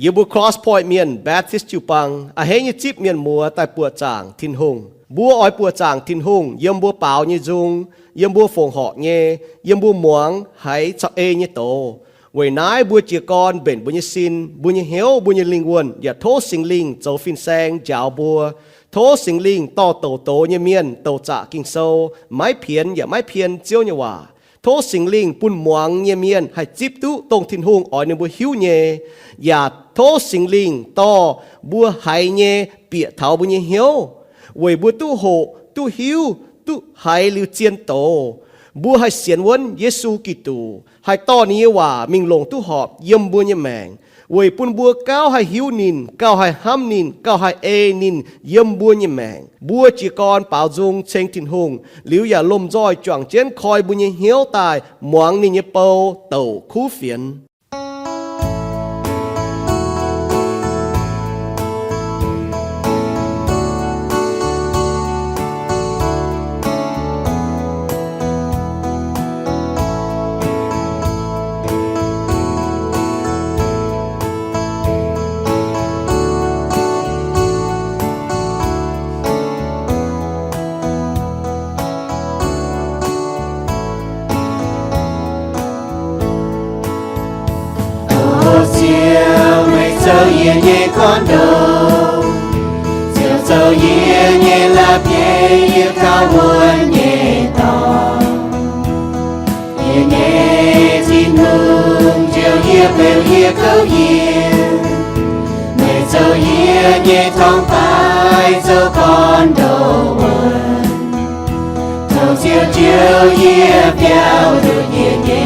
ยิบุ cross point เมียน Baptist จูปังอาเฮยจิบเมียนมัวแต่ปัวจางทินหงบัวอ้อยปัวจางทินหงเยี่ยมบัวเปล่าเยจุงเยี่ยมบัวฝงหอกเยเยี่ยมบัวหมวงไหจักเอเยโตเวนายบัวเจียกรเบ่นบุญยสินบุญยเหียวบุญยลิงวนอย่าโทษสิงลิงโจฟินแซงจาวบัวโทษสิงลิงต่อโตโตเยเมียนโตจ่ากิงโซไม้เพียนอย่าไม้เพียนเจียวเยว่าโทษสิงลิงปุ่นหมวงเยเมียนให้จิบตุตรงทินหงอ้อยในบัวหิวเยอย่าโทษสิงลิงต่อบัวไหเยเปียเถาบุญยเหียวเวยบัวตู้โหตู้หิวตู้ไหลิวเจียนโตบัวให้เสียนวนเยซูกิตูให้ต้อนี้ว่ามิงลงตู้หอบเยี่ยมบัวเยี่ยมแมงเวยปุ่นบัวก้าวให้หิวนินก้าวให้ห้ำนินก้าวให้เอนินเยี่ยมบัวเยี่ยมแมงบัวจีกรเป่าจงเชงทินหงหลิวอย่าลมจ้อยจ่วงเจนคอยบุญเยี่ยเหี้ยวตายหมวงนินเยเปาเต่าคู่เฟียนnhẹ con đầu chiều sâu nhẹ là nhẹ cao buồn nhẹ to nhẹ xin hương chiều nhẹ bèo nhẹ câu nhẹ ngày sâu nhẹ thong tay sâu con đầu buồn thâu chiều nhẹ bèo được nhẹ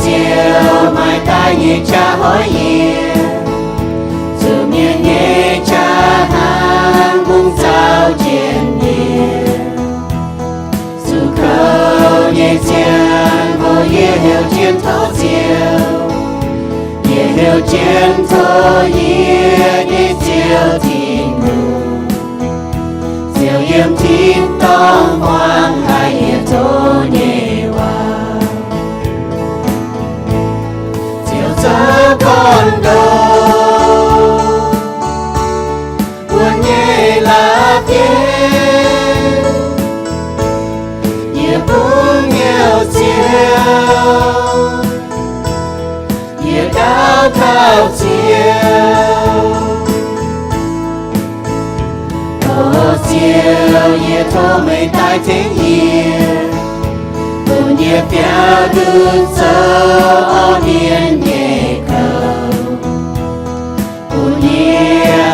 chiều mai ta nhẹ cha hỏi nhẹ dù nhẹ cha hàng buông sao chuyện nhẹ dù câu nhẹ chiên vô nhẹ hiểu chuyện thấu chiều nhẹ hiểu chuyện thấu nhẹ chiều thiên ngủ chiều yếm thiên tông hoang hai nhẹ thô nhẹ con đâu buồn nhẹ là tiếng nhẹ buông nghèo chiều nhẹ cao cao chiều ô chiều nhẹ thô mây tai thế nhẹ buồn nhẹ béo đường sâu ô niên nhẹ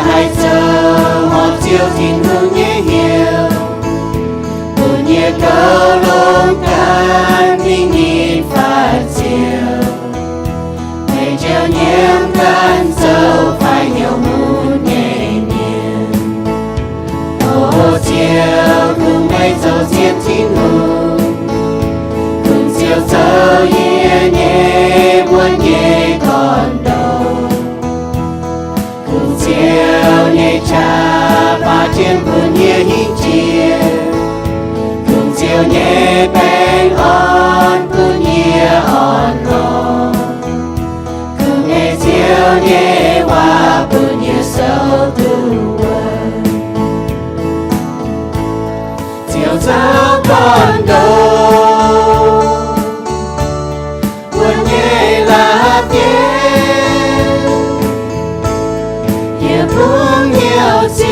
hai sâu một chiều xin hương nhẹ hiểu buồn nhẹ câu lông can mình nhìn phải chiều ngày chiều nhiễm can sâu phải nhiều muốn nhẹ nhàng ô chiều cùng ngày sâu xiết xin hương cùng chiều sâu nhẹ nhẹ buồn nhẹ còn đâu chiều nhẹ cha ba trên buồn nhẹ hít chia cùng chiều nhẹ bèn on buồn nhẹ on lo cùng ngày chiều nhẹ hoa buồn nhẹ sâu tu quên chiều dấu con đâu buồn nhẹ là tiếng buông nhiều chiều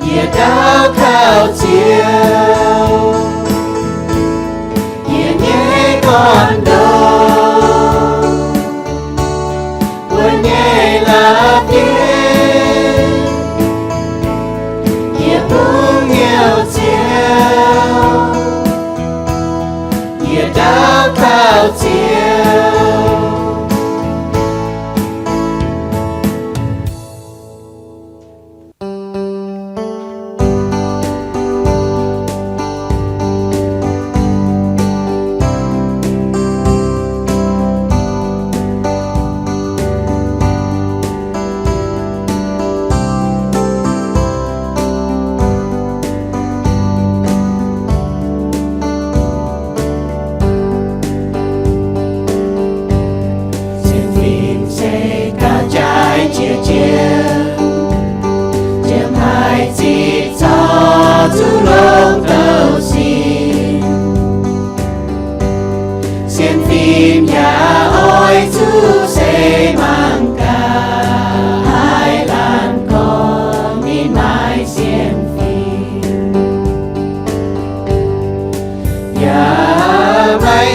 nhẹ cao cao chiều nhẹ con đâu buồn nhẹ là tiếng nhẹ buông nhiều chiều nhẹ cao cao chiều xiên phim nhà ôi chú sẽ mang ca hai làn con đi mãi xiên phim nhà bay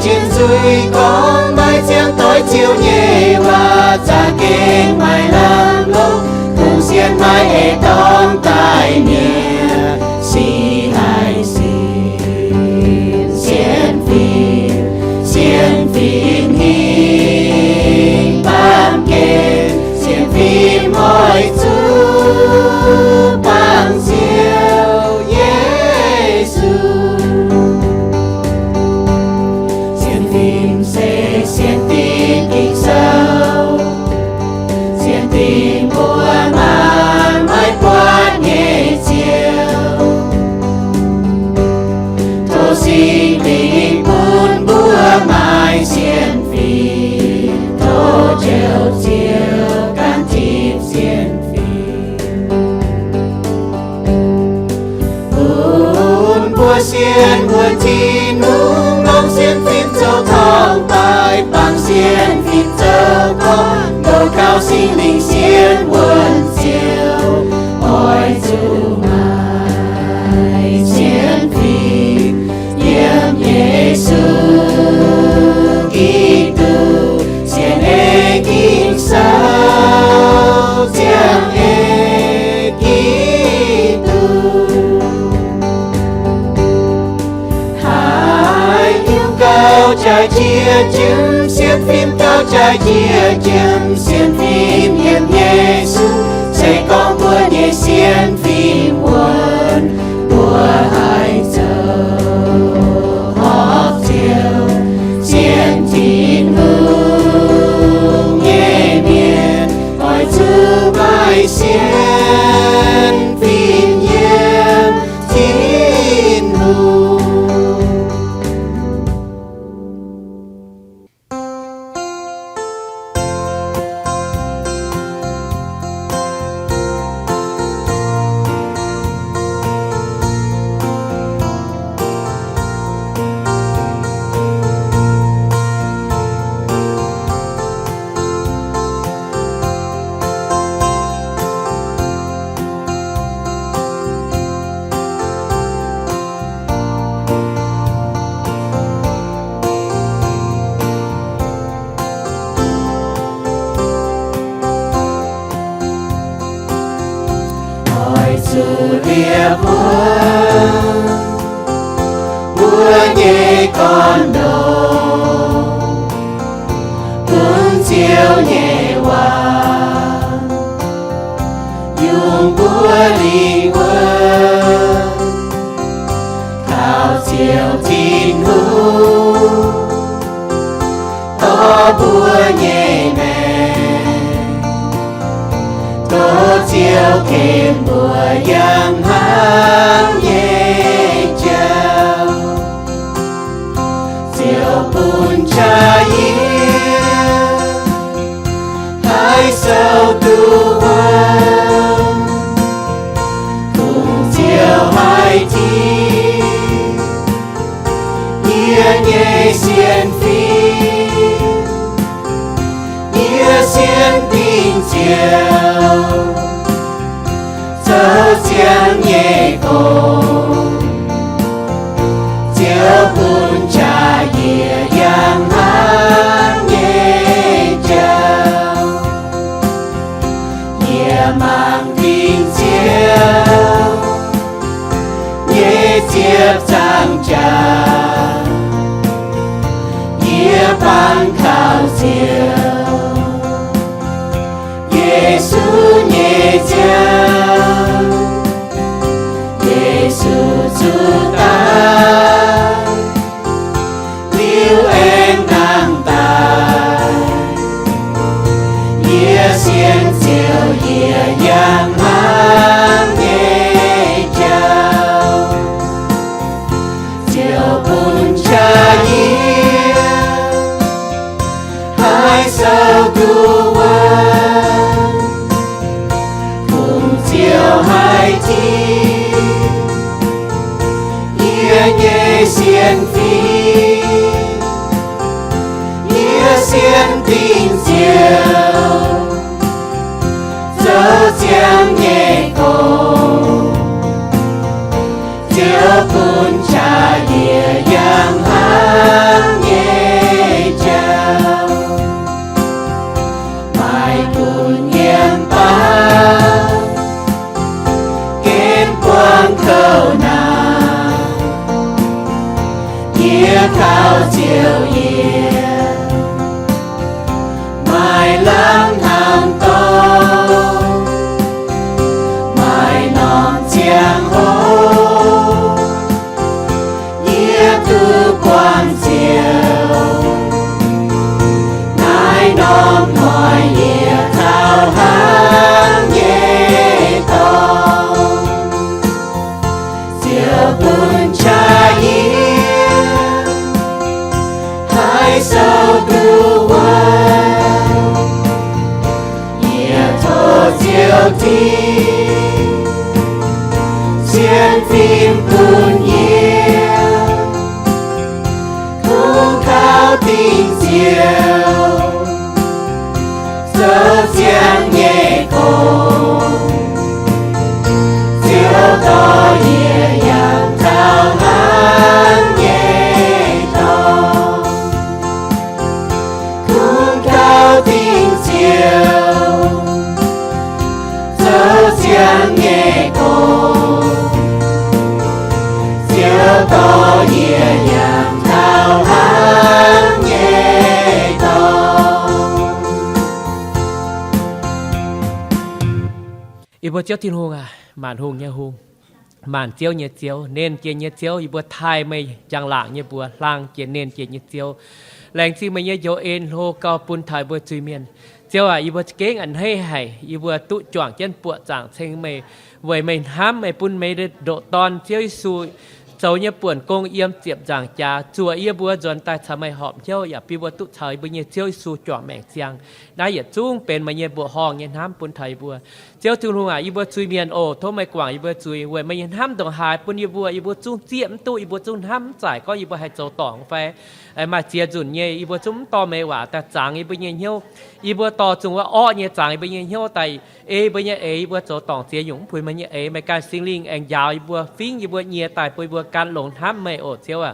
trên dưới con bay chiang tối chiều nhẹ và cha kinh mai làm lúc cùng xiên mai hệ tóm tại nhà si hai xiên phim hình ban kê xiên phim mọi chú bằng siêu Giêsu xiên phim sẽ xiên tin kinh sâu xiên tin của màn mãi qua nhẹ chiều thô sinh linh buồn búa mai xiên phim thô treo chiều can thiệp xiên phim buồn búa xiên buồn chi nung nông xiên phim châu thong bài bằng xiên phim châu con đầu cao sinh linh xiên buồn chiều ôi chú mai xiên phim nhiễm Giêsu Kitô xiên ê kinh sao xiên ê Kitô hai yêu cao trái chia chim xiên phim cao trái chia chim xiên phim nhiễm Giêsu sẽ con buồn nhẹ xiên phim buồn của hai giờ họp chiều xiên tin hương nhẹ miền hỏi chữ bài xiên phim nhiễm tin hương nhẹ con đầu hướng chiều nhẹ qua dùng búa linh quân thao chiều tin hữu to búa nhẹ mẹ to chiều kèm búa giang hang nhẹ chào chiều bùn cha yên hai sâu tu vân cùng chiều hai thi nhẹ nhẹ xiên phim nhẹ xiên tin chiều dấu chiang nhẹ cùng chiều bùn cha nhẹ giang hát nhẹ chào nhẹ mang tin chiều nhẹ chiếc trang trà nhẹ ban khảo chiều Giêsu nhẹ chào Giêsu chúa ta liêu em đang tài nhẹ xiên chiều nhẹ giang mang nhẹ chào chiều bùn cha nhẹ sâu tu quân nhẹ thô chiều thiên chiến phim buồn nhiều khung cao tình diệu sơ chiang nhẹ cùng diệu to nhẹ nhàng thao ngán nhẹ to khung cao tình diệu sơ chiang nhẹ cùng diệu to nhẹ nhàng thao ngán nhẹ toอีบัวเจ้าทินหงอ่ะหมานหงเนี่ยหงหมานเจียวเนี่ยเจียวเน้นเจียเนี่ยเจียวอีบัวไทยไม่จังหลางเนี่ยบัวล่างเจียเน้นเจียเนี่ยเจียวแรงที่ไม่เนี่ยโยเอ็นโฮเกาปุนไทยบัวจุยเมียนเจียวอ่ะอีบัวเก่งอันให้อีบัวตุจ่วงเจนปวดจางเชงไม่ไว้ไม่ห้ามไม่ปุนไม่ได้โดตอนเจียวสูเจ้าเนี่ยป่วนกงเอี่ยมเจียบจางจ่าจัวเอียบัวจนตายทำไมหอบเจ้าอย่าปีบัวตุเฉยบัวเนี่ยเจียวสูจ่วงแมงเจียงได้อย่าจุ้งเป็นมาเนี่ยบัวห้องเนี่ยน้ำปุนไทยบัวเจ้าทุนหงอ่ะอีบัวจุยเมียนโอ้โทษไม่กว่างอีบัวจุยเว้ยมาเนี่ยน้ำต้องหายปุนอีบัวจุ้งเจียมตู้อีบัวจุ้งน้ำจ่ายก็อีบัวให้เจ้าต่องไฟไอ้มาเจียจุนเนี่ยอีบัวจุ้มต่อไม่หว่าแต่จางอีบัวเนี่ยเหี้ยวอีบัวต่อจุงว่าอ้อเนี่ยจางอีบัวเนี่ยเหี้ยวแต่บัวเนี่ยอีบัวเจ้าต่องเจียหยงพุยมาเนี่ยไม่การซิงลิงแองยาวอีบัวฟิ้งอีบัวเนี่ยแต่ปุยบัวการหลงน้ำไม่โอดเจียวอ่ะ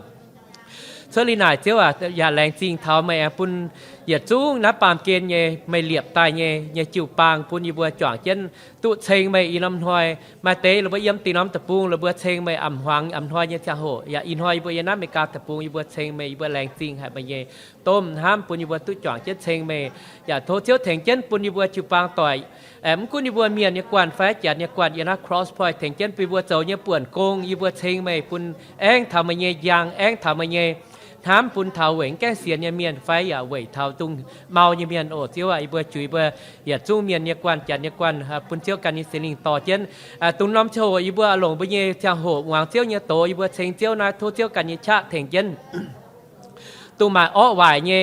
เชื่อลีน่าเจียวอ่ะอย่าแรงจริงเท้าไม่ปุ่นอย่าจุ้งนับปามเกณฑ์เนี่ยไม่เหลียบตายเนี่ยจิ๋วปางปุ่นอีบัวจ่วงเช่นตุเชงไม่อีน้ำถอยมาเตะหรือว่าเยี่ยมตีน้ำตะปูหรือบัวเชงไม่อ่ำหวังอ่ำถอยเนี่ยจะโหอย่าอินถอยบัวยันน้ำไม่กาตะปูอีบัวเชงไม่อีบัวแรงจริงหายไปเนี่ยต้มห้ามปุ่นอีบัวตุจ่วงเช่นเชงไม่อย่าโทษเที่ยวแทงเช่นปุ่นอีบัวจิ๋วปางต่อยกุนอีบัวเมียนเนี่ยกวนไฟจัดเนี่ยกวนยานาครอสพอยแทงเช่นปีบัวเจ้าเนี่ยป่วนโกงอีบัวเชงไม่ปุ่นแองทำมาเนี่ยยางแองทำมาเนี่ยถามปุ่นเท้าเหวงแก้เสียเนี่ยเมียนไฟอย่าเหวเท้าตุงเมาเนี่ยเมียนโอ้เจ้าไอ้บัวจุยบัวอย่าจุ้งเมียนเนี่ยกวนจัดเนี่ยกวนปุ่นเจ้ากันนี่เสลิงต่อเช่นตุงน้ำโชว์อีบัวหลงไปเนี่ยจะโหวางเจ้าเนี่ยโตอีบัวเชงเจ้านาโทเจ้ากันนี่ชะแทงเช่นตุงมาอ้อไหวเนี่ย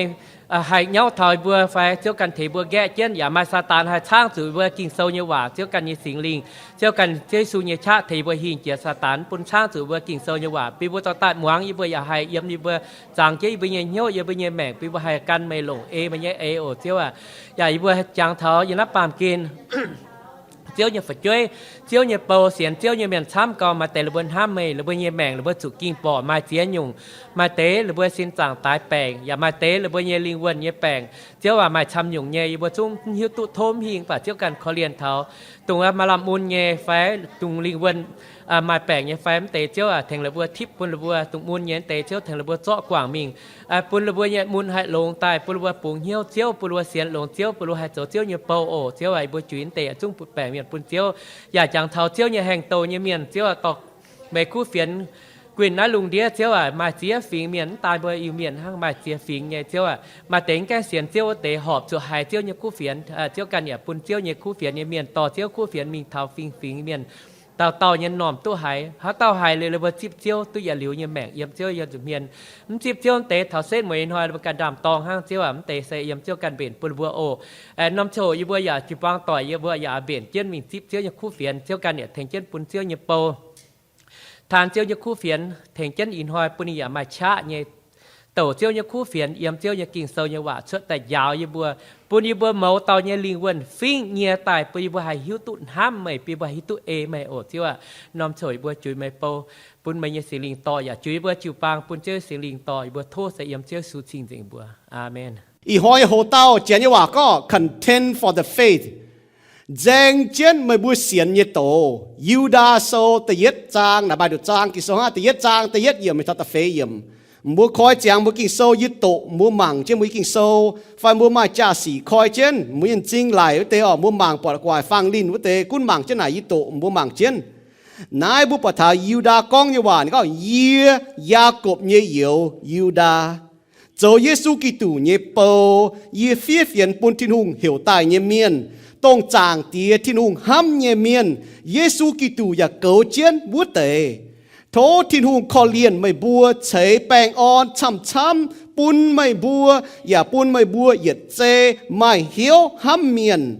ให้เงาถอยบัวไฟเจ้ากันถีบัวแก่เช่นอย่ามาซาตานให้ช่างสื่อบัวกิ่งโซเนว่าเจ้ากันยี่สิงลิงเจ้ากันเจ้าสูเนชะถีบัวหินเจียซาตานปุ่นช่างสื่อบัวกิ่งโซเนว่าปีบัวต่อตัดหมวงยี่บัวอย่าให้เยี่ยมยี่บัวจางเจ้ายี่บัวเงี้ยวยี่บัวเงี้ยแมงปีบัวให้กันไม่หลงมันเงี้ยโอเจ้าว่าอย่ายี่บัวจางเท้าอย่านับปามกินเจ้าเนี่ยฝัดจ้วยเจ้าเนี่ยเปาเสียนเจ้าเนี่ยเมียนช้ำกอมาแต่ละบนห้ามไม่หรือว่าเนี่ยแมงหรือว่าจุกกิ้งปอมาเจียนยุงมาเตะหรือว่าสินจางตายแปลงอย่ามาเตะหรือว่าเนี่ยลิงวนเนี่ยแปลงเจ้าว่ามาช้ำยุงเนี่ยอยู่ว่าจุ้งหิวตุโทมหิงป่ะเจ้ากันเขาเรียนเท้าตรงมาลำมุนเนี่ยไฟตรงลิงวนมาแปลงเนี่ยไฟมันเตะเจ้าแทงระเบิดทิพย์ปุ่นระเบิดตรงมุนเนี่ยเตะเจ้าแทงระเบิดเจาะกว่างมิงปุ่นระเบิดเนี่ยมุนให้ลงตายปุ่นระเบิดปุ่งเหี้ยวเจ้าปุ่นระเบิดเสียนลงเจ้าปุ่นระเบิดให้เจ้าเนี่ยเปาโอเจ้าไอ้บัวจุนเตะจุ้งปุ่นแปลงเนี่ยปุ่นเจ้าอย่าจังเท้าเจ้าเนี่ยแห่งโตเนี่ยเมียนเจ้าตอกไม่คู่เฟียนกลิ่นน้าลุงเดียเจ้ามาเสียฝีเมียนตายบ่อยู่เมียนห้างมาเสียฝีเนี่ยเจ้ามาเต็งแก่เสียนเจ้าเตะหอบจุหายเจ้าเนี่ยคู่เฟียนเจ้ากันเนี่ยปุ่นเจ้าเนี่ยคู่เฟียนเนี่ยเมียนต่อเจ้าคู่เฟียนมีเท้าฝีเมียนเต่าเนี่ยหน่อมตู้หายหาเต่าหายเลยเลยว่าจิบเจ้าตู้อย่าเหลียวเนี่ยแมงเยี่ยมเจ้าอย่าจุเมียนมันจิบเจ้าเตะเท้าเส้นเหมือนหอยมันการดำตองห้างเจ้ามันเตะใส่เยี่ยมเจ้ากันเบี่ยนปุ่นบัวโอน้ำโชยบัวอย่าจิบวางต่อยอย่าบัวอย่าเบี่ยนเจ้ามีจิบเจ้าเนี่ยคู่เฟียนเจ้ากันเนี่ยแทงเจ้าปุ่นเจ้าเนี่ยโปทานเจ้าเนี่ยคู่เฟียนแทงเจ้าอินหอยปุ่นอย่ามาชะเนี่ยเต่าเจ้าเนี่ยคู่เฟียนเยี่ยมเจ้าเนี่ยกิ่งเซาเนี่ยว่าเชื่อแต่ยาวอย่าบัวปุ่นอย่าบัวเมาเต่าเนี่ยลิงวนฟิ้งเนี่ยตายปุ่นอย่าบัวหายหิวตุนห้ามไม่ปีบัวหิวตุไม่โอดที่ว่าน้อมโฉยบัวจุยไม่โปปุ่นไม่เนี่ยสิลิงต่ออย่าจุยบัวจิวปางปุ่นเจ้าสิลิงต่อบัวโทษใส่เยี่ยมเจ้าสู้จริงจริงบัวอาเมนอีหอยโหเต้าเจียนว่าก็ contend for the faith แจงเจียนไม่บัวเสียนเนี่ยโตยูดาโซตะเย็ดจางนะบาดุจางกิโซฮะตะเย็ดจางตะเย็ดเยี่ยมไม่ทัดตะเฟยเยี่ยมมัวคอยเจียงมัวกิ่งโซยึดโตมัวหมังเจ้ามัวกิ่งโซไฟมัวมาจ่าสีคอยเจนมัวยันจริงไหลวเตอมัวหมังปอดกวายฟังลินวเตกุ้นหมังเจ้าไหนยึดโตมัวหมังเจนนายบุปผายูดากองเยวานก็เยียยากบเยี่ยวยูดาโจเยซูกิตูเยเปเยเฟียเฟียนปุนทินหุงเหี่ยวตายเยเมียนต้องจางเตียทินหุงห้ำเยเมียนเยซูกิตูอยากเกาเจียนบุเต thố thiên hùng kho liền mày bùa chế bèng on chăm chăm bún mày bùa ya bún mày bùa yết chê mày hiếu hăm miền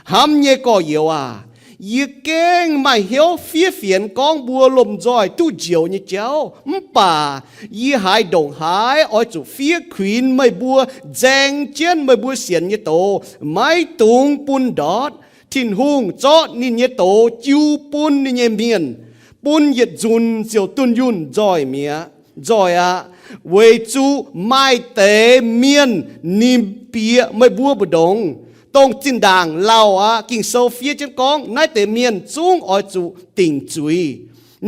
hăm nhẹ cò yếu à yết keng mày hiếu phía phiền con bùa lồm rồi tu diệu như cháu bà yết hai đồng hai oi chủ phía khuyên mày bùa giang trên mày bùa xiên như tổ mày tung bún đót thiên hùng cho nên như tổ chiu bún như miền bún yết dùn diệu tuân yun rồi mía rồi à为主卖得面念别ไม่บัวบดงตรงจินด่างเราอ่ะกิ่งโซเฟียจังกองนายแต่เมียนจุงออยจูติ่งจุย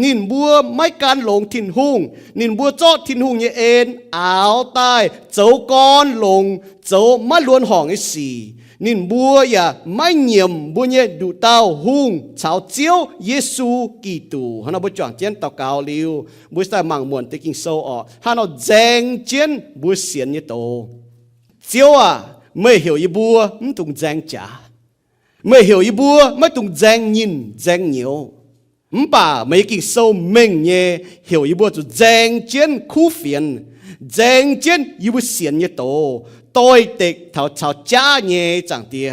นินบัวไม่การหลงทินหุงนินบัวจอดทินหุงเยเอ็นอ้าวตายเจ้าก้อนหลงเจ้ามาล้วนห่องไอ้สีนินบัวอย่าไม่เหยี่ยมบัวเนี่ยดูเต้าหุงชาวเจียวเยซูกีตูฮันเอาบัวจ่างเจียนเต้าเกาลิวบัวใส่หมังมวนตะกิ่งโซอฮันเอาแจงเจียนบัวเสียนเนี่ยโตเจียวอ่ะไม่เหี่ยวยี่บัวไม่ต้องแจงจ๋าไม่เหี่ยวยี่บัวไม่ต้องแจงยินแจงเหนียวป่าไม่กิ่งโซเม่งเนี่ยเหี่ยวยี่บัวจะแจงเจียนคู่เฟียนแจงเจียนยี่บัวเสียนเนี่ยโตtôi tịch thảo chào cha nhé chẳng tia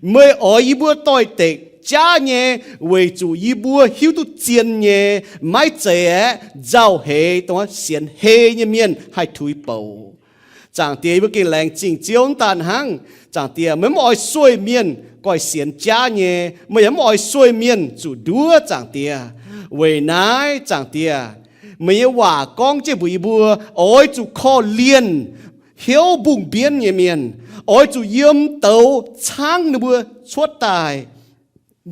mới ở y bua tôi tịch cha nhé为主y bua hiếu tu chiên nhé mai trẻ giàu hệ đó xiên hệ như miền hay thui bầu chẳng tia bữa kia làng chỉnh chiếu tàn hang chẳng tia mới mọi xuôi miền coi xiên cha nhé mới mọi xuôi miền chủ đua chẳng tia为nái chẳng tia mới hòa con chế bùi bua ôi chủ kho liền hiếu bùng biến như miền ôi chủ yếm tàu sáng nó bùa suốt tài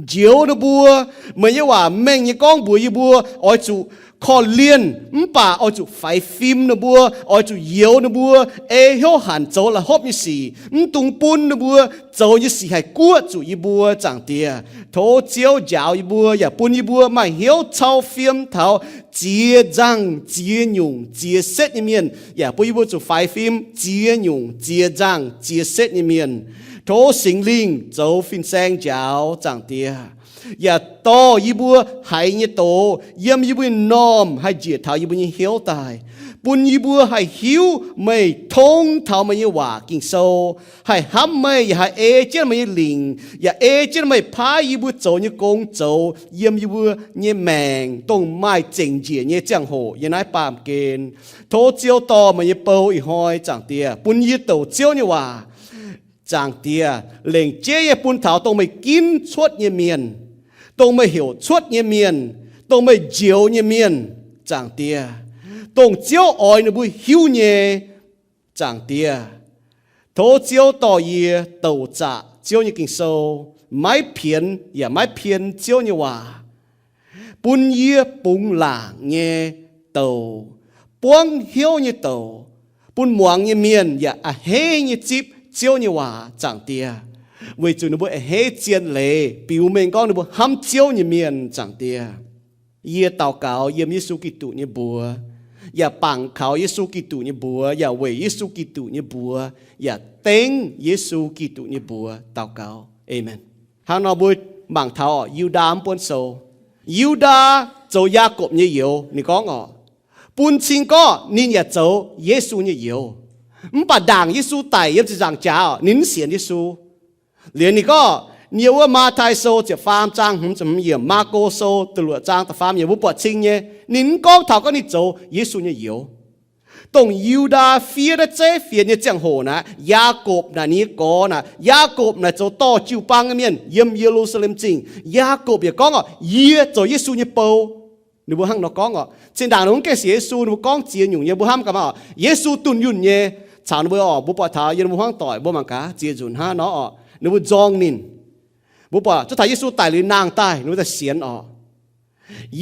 chiếu nó bùa mới nhưว่าแม่งnhư con bùa như bùa ôi chủ kho liền bà ôi chủ phải phim nó bùa ôi chủ yếu nó bùa ê hiếu hẳn châu là hốp như xì tung bún nó bùa châu như xì hay cua chủ như bùa chẳng tìa thố chiếu giáo như bùa ya bún như bùa mà hiếu châu phim thảo chia răng chia nhung chia xét như miền ya bùa như bùa chủ phải phim chia nhung chia răng chia xét như miền thố sinh linh châu phim sang giáo chẳng tìaอย่าโตยี่บัวหายยี่โตเยี่ยมยี่บัวนอมให้เจียเท้ายี่บัวยี่เหี้ยวตายปุ่นยี่บัวให้หิวไม่ทงเท้าไม่ยี่ว่ากิ่งโซให้ห้ำไม่อย่าให้เอเจ้าไม่ยี่ลิงอย่าเอเจ้าไม่พายยี่บัวโจยี่กงโจเยี่ยมยี่บัวยี่แมงตรงไม้เจ๋งเจียยี่จังโหยี่นายปามเกณฑ์โทเจียวต่อไม่ยี่เปาอีหอยจังเตียปุ่นยี่โตเจียวยี่ว่าจังเตียเหล่งเจียปุ่นเท้าตรงไม่กินชวดยี่เมียนtông mới hiểu suốt như miền tông mới chiếu như miền chẳng tia tông chiếu ỏi nó bùi hiu nhẹ chẳng tia thố chiếu tỏ yê tàu trả chiếu như kinh sâu mái phiền chiếu như hòa bún yê bún làng nhẹ tàu buông hiu như tàu bún muang như miền à hê như chip chiếu như hòa chẳng tia vì chủ nó bố hết chiên lệ biểu mình con nó bố hâm chiếu như miền chẳng tia yê tàu cáo yê Giêsu Kitô như bùa ya bằng khảo Giêsu Kitô như bùa ya về Giêsu Kitô như bùa ya tên Giêsu Kitô như bùa tàu cáo amen hàng nào bùi bằng thảo Yuda bốn sâu Yuda châu Jacob như yếu nị có ngọ bốn chín có nín ya châu Giêsu như yếu bà đảng Giêsu tài yếm chỉ rằng cháo nín xiên Giêsu liền này có nhiều ở Ma Thái Sô chỉ farm trang không chấm nhiều Ma Cô Sô từ lụa trang ta farm nhiều bút bọt chinh nhé nín con thảo có nín châu Giêsu như yếu tổng Yuda phía đó chế phía như chẳng hồ nè Jacob là ní có nè Jacob là châu to chịu băng cái miền yếm Jerusalem chinh Jacob giờ có ngọ yê châu Giêsu như bầu nếu bố hăng nó có ngọ trên đảng nó cũng cái Giêsu nếu bố con chia nhung như bố ham cả mà Giêsu tuân yun nhé chào nó bố bố bọt thảo yếm bố hăng tỏi bố mang cá chia dùn ha nó nếu bố dòng nín bố bảo cho thầy Giêsu tài lên nàng tài nếu ta xiên ọ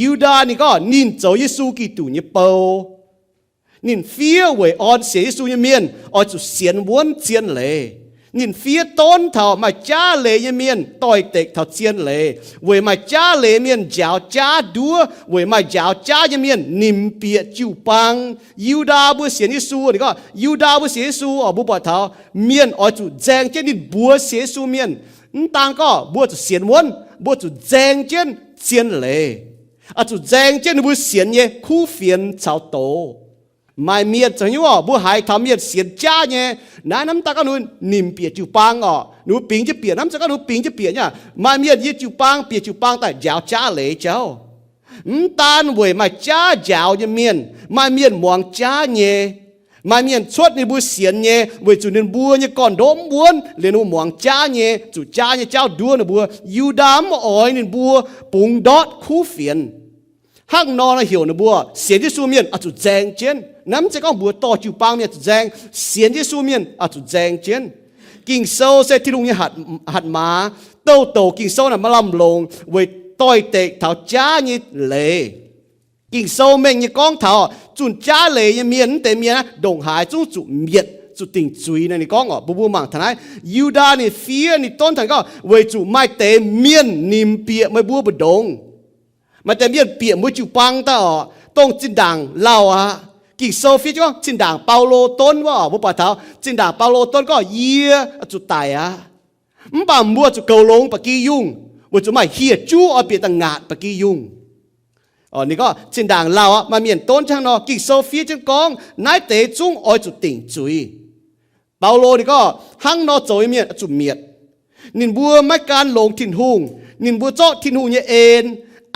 Yuda này có nín châu Giêsu Kitô như bầu nín phía về on xiên Giêsu như miền ở chỗ xiên muốn chiên lệ nín phía tôn thảo mà cha lệ như miền tỏi tịch thảo chiên lệ về mà cha lệ miền giáo cha đua về mà giáo cha như miền nín bịa chịu băng Yuda bố xiên Giêsu này có Yuda bố xiên Giêsu ở bố bảo thảo miền ở chỗ giang trên nín búa xiên Giêsu miền tăng có bùa chủ xiên muốn bùa chủ giang trên chiên lệ อาจุแจงเจ้าบุเสียนเย่คู่เฟียนชาวโตไม่เมียจะยั่วบุหายทำเมียเสียนจ้าเนี่ยน้ำตาก็นู่นนิ่มเปียจูปังอ๋อหนูปิงจะเปียน้ำตาก็หนูปิงจะเปียเนี่ยไม่เมียยี่จูปังเปียจูปังแต่ยาวจ้าเลยเจ้าตานเวยมาจ้ายาวเนี่ยเมียนไม่เมียนมองจ้าเนี่ยไม่เมียนชดในบุเสียนเนี่ยเวยจุดในบัวเนี่ยก่อนโดมบัวเรียนมองจ้าเนี่ยจุจ้าเนี่ยเจ้าดัวในบัวยูดามอ้อยในบัวปุงดอดคู่เฟียนห้างนอนเหี่ยวในบัวเสียนที่สูเมียนอาจุแจงเจนน้ำจะก็บัวต่อจูปังเนี่ยจุแจงเสียนที่สูเมียนอาจุแจงเจนกิ่งโซ่เซที่ลุงเนี่ยหัดมาโตกิ่งโซ่น่ะมาลำลงเวยต่อยเตะเท้าจ้าเนี่ยเลยกิ่งโซ่เม่งเนี่ยก้องเท้าจุนจ้าเลยเนี่ยเมียนแต่เมียนะดงหายจุจุเมียดจุติงจุยนี่ก้องอ๋อบูมังทนายยูดานี่เฟียนี่ต้นทางก็เวยจุไม่เตะเมียนนิมเปียไม่บัวบดงมาแต่เมียนเปียมือจูปังตาอ๋อต้องจินดังเล่าฮะกิ่งโซฟิก็จินด่างเปาโลต้นว่าบุปผาเท้าจินด่างเปาโลต้นก็เยี่ยจุดตายอ่ะบ่ามัวจุเกาลงปะกี้ยุ่งว่าจุไม่เฮียจู้เอาเปียตังงาดปะกี้ยุ่งอ๋อนี่ก็จินด่างเราอ่ะมาเมียนต้นช่างนอกิ่งโซฟิจังกองนายเตะจุ้งอ้อยจุดติ่งจุยเปาโลนี่ก็หั่งนอโจยเมียนจุดเมียดนินบัวไม่การลงทิ้นหุงนินบัวเจาะทิ้นหุงเนี่ยเอ็น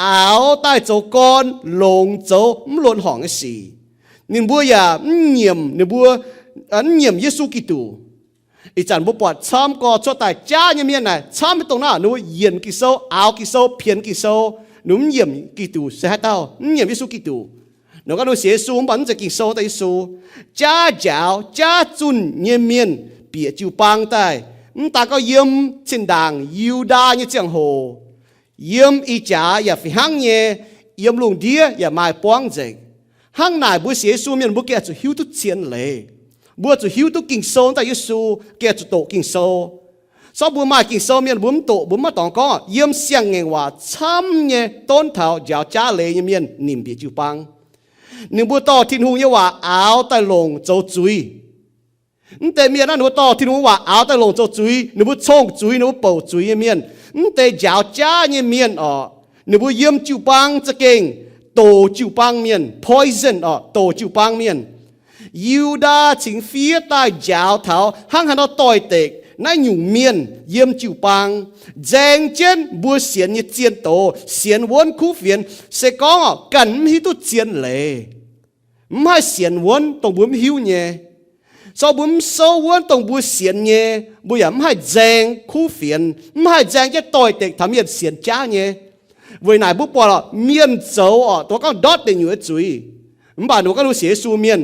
อ้าวใต้โจกอนลงโจมหล่นห่องไอ้สีนินบัวอย่าเงียมนินบัวเงียมเยซูกิตูอีจันบัวปอดซ้ำก็ชดตายจ้าเนี่ยเมียนไหนซ้ำไปตรงหน้าหนูเยียนกิโซเอากิโซเพียนกิโซหนูเยี่ยมกิตูเสียเต้าเยี่ยมเยซูกิตูหนูก็หนูเสียซูมันจะกิโซแต่ซูจ้าเจ้าจ้าจุนเยี่ยมเมียนเปียจิวปังใต้ตาก็เยี่ยมเช่นดังยูดาเนี่ยเจียงโหเยี่ยมอีจ๋าอย่าฟิหังเย่เยี่ยมลุงเดียอย่ามาป้องเจห้างนายบัวเสียซูเมียนบัวแกจะหิวทุกเชียนเลยบัวจะหิวทุกกิ่งโซแต่ยิสูแกจะโตกิ่งโซซอบัวมากิ่งโซเมียนบัวโตบัวมาตองก็เยี่ยมเสียงเงว่าช้ำเนี่ยต้นเท้ายาวจ้าเลยเมียนนิ่มเบียจูปังหนึ่งบัวต่อทิ้งหูเยว่าเอาแต่ลงโจจุยแต่เมียนั่นบัวต่อทิ้งหูว่าเอาแต่ลงโจจุยหนึ่งบัวช่องจุยหนึ่งบัวเป่าจุยเมียนแต่ยาวจ้าเนี่ยเมียนอ๋อหนึ่งบัวเยี่ยมจูปังจะเก่งโตจิวปังเมียน poison อ๋อโตจิวปังเมียนยูดาชิงเฟียตายยาวเท้าห้างหันเอาต่อยเตกนายหยุ่งเมียนเยี่ยมจิวปังแจงเจนบัวเสียนเนี่ยเจียนโตเสียนวนคู่เฟียนเสกองกันไม่ตุเจียนเลยไม่เสียนวนตรงบัวหิวเนี่ยสอบบัวโซวนตรงบัวเสียนเนี่ยบัวอย่าไม่แจงคู่เฟียนไม่แจงจะต่อยเตกทำเมียนเสียนจ้าเนี่ยเวลาบุปผาเมียนโจอ๋อตัวก็ดอดเป็นอยู่จุยบ้านหนูก็รู้เสียสูเมียน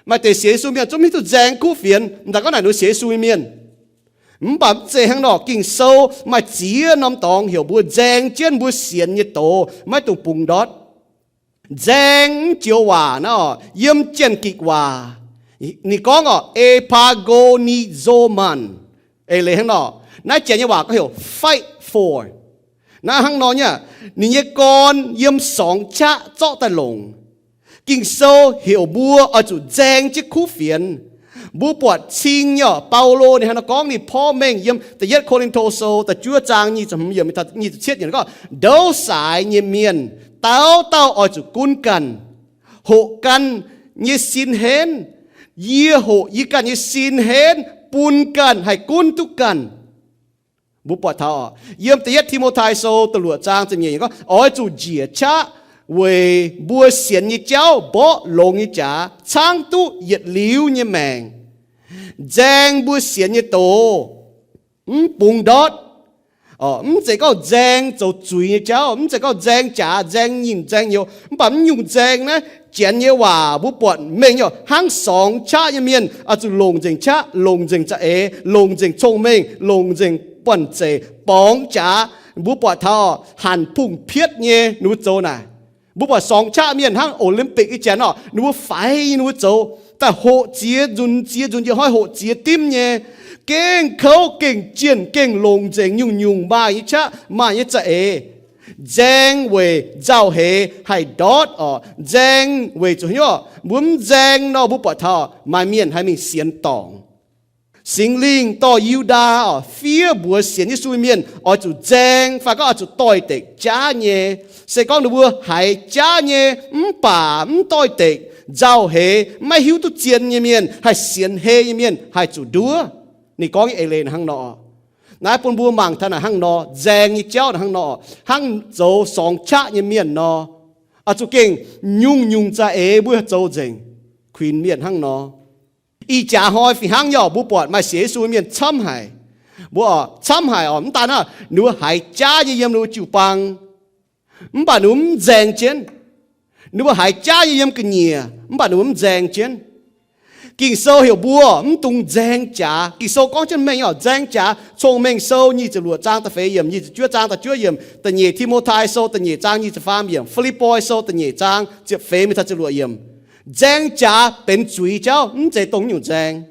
มาแต่เสียสูเมียนจะไม่ถูกแจงคู่เฟียนแต่ก็ไหนหนูเสียสูเมียนบ้านเจหังดอกกิ่งโซมาเจียน้ำตองเหี่ยวบัวแจงเจียนบัวเสียนเนี่ยโตไม่ต้องปุงดอดแจงเจียวว่าเนาะเยี่ยมเจียนกิกว่านี่ก้องอ๋อเอพาโกนิโซมันเลยหังดอกนายเจียนเนี่ยว่าก็เหี่ยว fight forน้าหังนอนเนี่ยนี่กอนเยี่ยมสองชะเจาะตะลงกิ่งโซเหี่ยวบัวเอาจุดแจงจิคู่เฟียนบัวปวดชิงเนี่ยเปาโลเนี่ยนะก้องนี่พ่อแม่งเยี่ยมแต่ยัดโคลินโทโซแต่จั่วจางนี่จะเยี่ยมนี่จะเช็ดอย่างก็เดาสายเยี่ยมเมียนเต้าเอาจุดกุนกันหกกันยี่สินเห็นยี่หกยี่กันยี่สินเห็นปุนกันให้กุนทุกกันบุปผาเท่าเยี่ยมแต่ยัดทิโมไทโซตลวดจางจะมีอย่างก็อ๋อจู่เจียชะเวบัวเสียนยี่เจ้าบ่ลงยี่จ๋าช่างตู้เหยียดลิ้วยี่แมงแจงบัวเสียนยี่โตปุงดอดอ๋อจะก็แจงจะจุยยี่เจ้าจะก็แจงจ๋าแจงยินแจงโยปั๊มยุ่งแจงนะเจียนยี่ว่าบุปผาเมงโยห้างสองชะยี่เมียนอาจจะลงเจงชะลงเจงจะลงเจงชงเมงลงเจงป่นเจปองจ๋าบุปผาท่อหันพุ่งเพียดเงี้ยหนูโจน่ะบุปผาสองชาเมียนทั้งโอลิมปิกอีเจนอ่ะหนูไฟหนูโจแต่โหเจียจุนจะห้อยโหเจียติ้มเงี้ยเก่งเขาเก่งเจียนเก่งลงเจงยุ่งบ้าอีชะมาอีจะแจงเวเจ้าเฮให้ดอดอ๋อแจงเวจุนย่อบุ้มแจงนอบุปผาท่อมาเมียนให้มีเสียนตองสิงลิงต่อยูดาเฟียบัวเสียนยิสูเมียนอ๋อจุแจงฟ้าก็อ๋อจุต่อยเด็กจ้าเนี่ย sẽ con được bùa hãy cha nhé bà tôi tệ giàu hề mai hiếu tu chiên như miền hay xiên hề như miền hay chủ đúa nị có cái lên hăng nọ nãy pun bùa mảng thân là hăng nọ dèn như chéo là hăng nọ hăng dấu sòng cha như miền nọ à chú kinh nhung cha bùa dấu dèn khuyên miền hăng nọ y cha hỏi phi hăng nhỏ bùa bọt mà xế xuôi miền chăm hải bùa chăm hải ỏm ta nó nụ hãy cha như yếm nụ chịu bằng bà nụ dèn chiến nụ hãy cha như yếm cái nhìa bà nụ dèn chiến kinh sâu hiểu bùa tung dèn trả kinh sâu có chân mình ở dèn trả trong mình sâu như chỉ lụa trang ta phê yếm như chỉ chúa trang ta chúa yếm ta nhì Timothy sâu ta nhì trang như chỉ phàm yếm Philippi sâu ta nhì trang chỉ phê mới ta chỉ lụa yếm dèn trả bên chuối cháu chỉ tông nhung dèn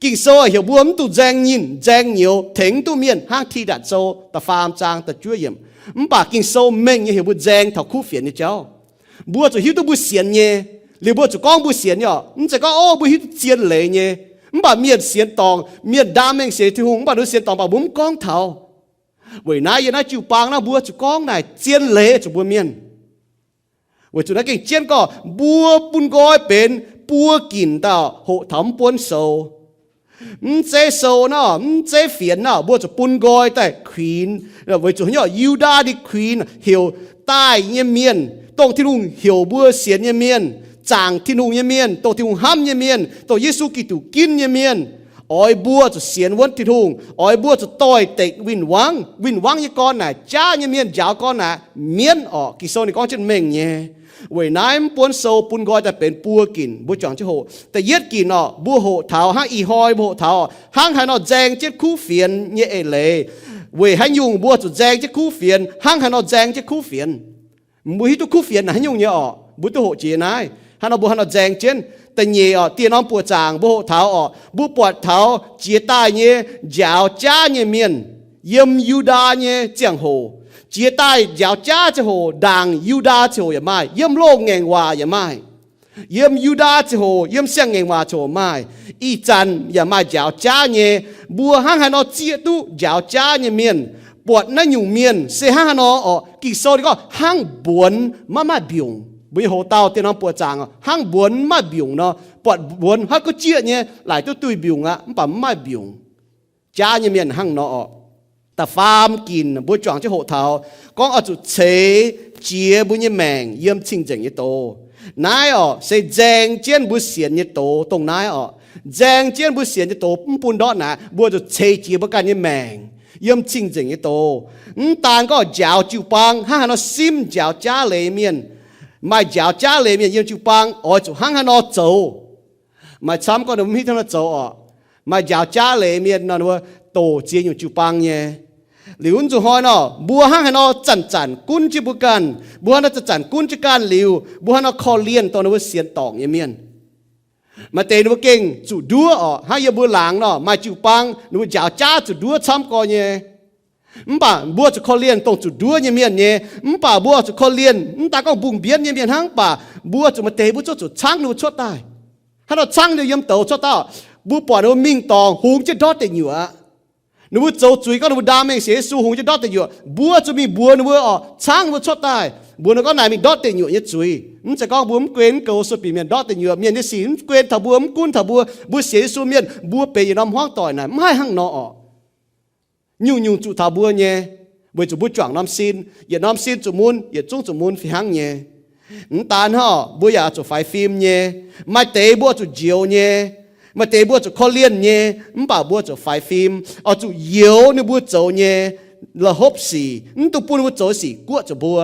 kinh sâu hiểu bùa tu dèn nhìn dèn nhiều thỉnh tu miền hang thi đạt sâu ta phàm trang ta chúa yếm bà kinh sâu mình như hiểu bùa dèn thảo khu phiền như cháu bùa cho hiểu tu bùa xiên nhé liệu bùa cho con bùa xiên nhở chỉ có ô bùa hiểu xiên lệ nhé bà miền xiên tòng miền đam mình sẽ thu hùng bà đối xiên tòng bà bún con thảo bởi nãy giờ nãy chịu bang na bùa cho con này xiên lệ cho bùa miền bởi chỗ nãy kinh xiên có bùa bún gói bên bùa kín tao hộ thắm bún sâu chế sâu nó chế phiền nó bùa cho bún gói tại queen với chỗ nhỏ Yuda đi queen hiểu tai như miền tông thiên hùng hiểu bùa xiên như miền chàng thiên hùng như miền tông thiên hùng ham như miền tông Giêsu Kitô kín như miền oi bùa cho xiên vốn thiên hùng oi bùa cho tôi tệ win wang như con này cha như miền giáo con này miền ở kỳ sâu này con chân mình nhé vậy nãy bún sâu bún gói taเป็นbùa kín bùa chọn chứ hộแต่เย็ดkínเนาะบวโหเท้าห้างอีหอยบวโหเท้าห้างให้เนาะแจงเจ็ดคู่เฟียนเนี่ยเอเลยเว้ยให้ยุงบวจุดแจงเจ็ดคู่เฟียนห้างให้เนาะแจงเจ็ดคู่เฟียนบุหิตุคู่เฟียนให้ยุงเนี่ยอ๋อบุตุโหเจียนายให้เนาะบุให้เนาะแจงเจนแต่เนี่ยอ๋อเตียน้องปวดจางบวโหเท้าอ๋อบุปวดเท้าเจียตายเนี่ยยาวจ้าเนี่ยเมียนเยี่ยมยูดาเนี่ยเจียงโหchia tay giáo cha cho hồ đàng Yuda cho hồ ya mai yếm lô ngàn hòa ya mai yếm Yuda cho hồ yếm sang ngàn hòa cho mai y chan ya mai giáo cha nhé bùa hang hà nó chia tu giáo cha nhé miền bọt nó nhung miền se hang hà nó ở kỳ sau đó hang buồn mà biong bây hồ tao tiền nó bọt chàng hang buồn mà biong nó bọt buồn hát có chia nhé lại tôi biong á mà biong cha nhé miền hang nó ta phàm kín bùa chọn cho hộ thảo con ở chỗ chế chia bùa như mèng yếm chinh chỉnh như tổ nãy ở sẽ dèn chiến bùa xiên như tổ tông nãy ở dèn chiến bùa xiên như tổ bùn đó nè bùa chỗ chế chia bùa cái như mèng yếm chinh chỉnh như tổ tàn có giáo chịu bang hang nó sim giáo cha lệ miền mà giáo cha lệ miền yếm chịu bang ở chỗ hang nó châu mà chăm con đồng hít nó châu ở mà giáo cha lệ miền nó tổ chia nhiều chịu bang nhé liu unzu hoi no bùa hang nó chặn cún chi bùaกันbùa nó chặn cún chiกันliu bùa nóคอเลียนตัวnóเสียนตองเยเมียนมาเตนว่าเก่งจุดดัวอ๋อให้ยาบัวหลังเนาะมาจิวปังนูจ่าจ้าจุดดัวซ้ำก่อนเนี่ยป่าบัวจะคอเลียนตรงจุดดัวเยเมียนเนี่ยป่าบัวจะคอเลียนตาก็บุ้งเบียนเยเมียนทั้งป่าบัวจะมาเตะบัวจุดช่างนูชดได้ถ้าเราช่างเดียวยมเต่าชดได้บัวปอดนูมิ่งตองหงจะดอดแต่อยู่อะนูโจจุยก็นูดามเองเสียสูหงจะดอดแต่อยู่บัวจะมีบัวนูอ๋อช่างบัวชดได้บัวนูก็ไหนมีดอดแต่อยู่เนี่ยจุยจะก็บัวเกวนเกาสุดปีเมียนดอดแต่อยู่เมียนที่สีเกวนถ้าบัวกุ้นถ้าบัวเสียสูเมียนบัวเปย์น้ำห้องต่อยไหนไม่หั่งนออ๋อยุ่งจุถ้าบัวเนี่ยบัวจะบัวจ่างน้ำซินอย่าน้ำซินจุมุนอย่าจุ้งจุมุนฟิหั่งเนี่ยตานห่อบัวอยากจะไฟฟิล์มเนี่ยไม่เตะบัวจะเจียวเนี่ยมาเตะบัวจะคอเลียนเนี่ยป่าบัวจะไฟฟิล์มเอาจะเยียวในบัวโจเนี่ยละฮบสีตัวปูนบัวโจสีกัวจะบัว